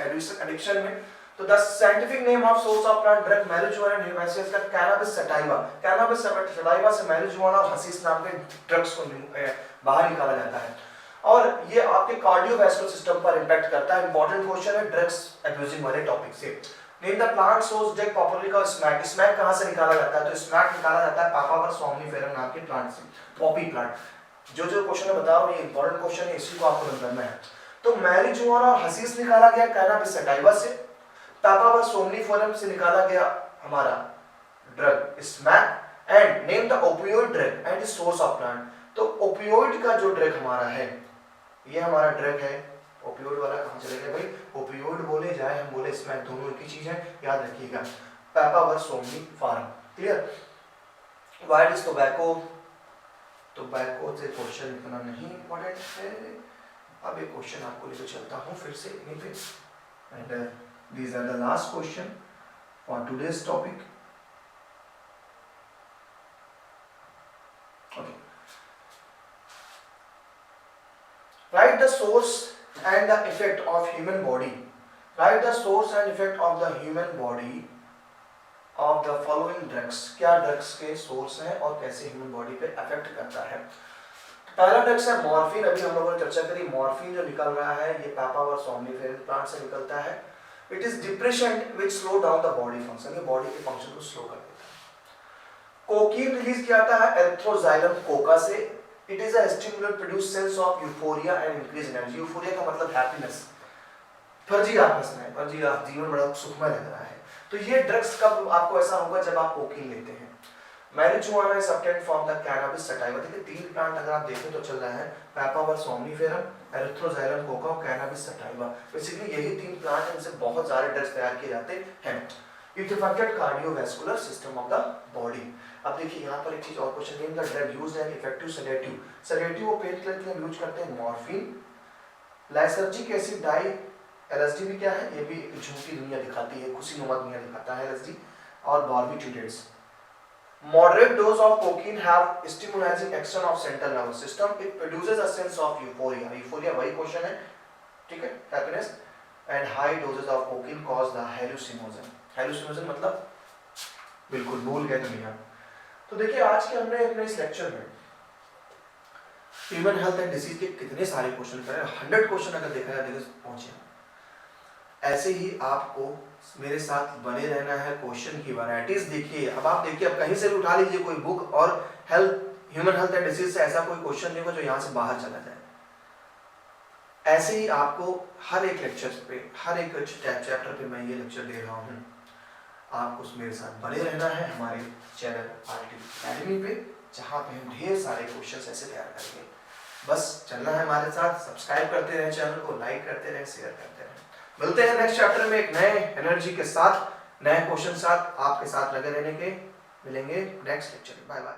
addiction में। तो the scientific name of source of plant drug marijuana and hashish का cannabis sativa। cannabis sativa से marijuana और hashish नाम के drugs को बाहर निकाला जाता है और ये आपके कार्डियोवैस्कुलर सिस्टम पर इम्पैक्ट करता है। इंपॉर्टेंट क्वेश्चन है ड्रग्स अब्यूजिंग वाले टॉपिक से। Name the plant source drug popularly called smack. Smack कहां से निकाला जाता है? तो स्मैक निकाला जाता है पापावर सोम्निफेरम नाम के प्लांट से, पॉपी प्लांट। जो जो क्वेश्चन मैं बता रहा हूं ये इंपॉर्टेंट क्वेश्चन है, इसी को आपको नोट करना है। तो मैरिजुआना और हसीस निकाला गया कैनाबिस सटाइवा से, पापावर सोम्निफेरम से निकाला गया हमारा drug smack, and name the opioid drug and the source of plant. तो ओपियोइड का जो ड्रग हमारा है, ये हमारा ड्रग है ओपियोइड वाला, कहां चले गए भाई? ओपियोइड बोले जाए हम बोले स्मैक, दोनों एक ही चीज है, याद रखिएगा। Papaver somniferum, clear? What is tobacco? Tobacco से क्वेश्चन इतना नहीं इंपॉर्टेंट है। अब एक क्वेश्चन आपको लेकर चलता हूं फिर से यहीं पे, and these are the last question for today's topic. Okay. Write the source and the effect of human body. Write the source and effect of the human body of the following drugs. क्या drugs के source हैं और कैसे human body पे affect करता है? पहला drugs है मॉर्फिन। अभी हम लोगों ने चर्चा करी, मॉर्फिन जो निकल रहा है ये पापावर सोम्निफेरम प्लांट से निकलता है। It is depression which slow down the body function, ये बॉडी के फंक्शन को स्लो कर देता है। कोकीन रिलीज किया जाता है एरिथ्रोजाइलम कोका से। It is a stimulant produce sense of euphoria and increase energy. Euphoria का मतलब हैप्पीनेस, फर्जी आप हंस रहे हैं, फर्जी आप, जीवन बड़ा सुखमय लग रहा है। तो ये ड्रग्स कब आपको ऐसा होगा? जब आप कोकीन लेते हैं। Marijuana is obtained from the cannabis sativa. देखिए तीन प्लांट अगर आप देखें तो चल रहा है, पापावर सोम्निफेरम, एरिथ्रोजाइलम कोका और कैनाबिस सटाइवा। बेसिकली यही तीन प्लांट हैं जिनसे बहुत सारे ड्रग्स तैयार किए जाते हैं। It affected cardiovascular system of the body. अब देखिए यहाँ पर एक चीज और question, name the drug used and effective sedative. Sedative वो पेन किलर के लिए यूज करते हैं morphine. Lysergic acid di, LSD भी क्या है? ये भी एक झूठी दुनिया दिखाती है, खुशीनुमा दुनिया दिखाता है एलएसडी। और barbiturates. Moderate dose of cocaine have stimulating action of central nervous system. It produces a sense of euphoria. Euphoria वही क्वेश्चन है, ठीक है, happiness. And high doses of cocaine cause the hallucinogen. Hallucinogen मतलब बिल्कुल भूल गए दुनिया। तो देखिए आज के हमने अपने इस लेक्चर में ह्यूमन हेल्थ एंड डिसीज के कितने सारे क्वेश्चन करे, 100 क्वेश्चन अगर देखा जाए पहुंचे। ऐसे ही आपको मेरे साथ बने रहना है, क्वेश्चन की वैरायटीज देखिए। अब आप देखिए, अब कहीं से भी उठा लीजिए कोई बुक और ह्यूमन हेल्थ एंड डिसीज से ऐसा कोई क्वेश्चन नहीं होगा जो यहाँ से बाहर चला जाए। ऐसे ही आपको हर एक लेक्चर पे, हर एक चैप्टर पे मैं ये लेक्चर दे रहा हूँ, आपको मेरे साथ बने रहना है हमारे चैनल आरटी एकेडमी पे, जहाँ पे हम ढेर सारे क्वेश्चन ऐसे तैयार करेंगे। बस चलना है हमारे साथ, सब्सक्राइब करते रहे चैनल को, लाइक करते रहे, शेयर करते रहे। मिलते हैं नेक्स्ट चैप्टर में एक नए एनर्जी के साथ, नए क्वेश्चन साथ, आपके साथ लगे रहने के। मिलेंगे नेक्स्ट लेक्चर में। Bye bye.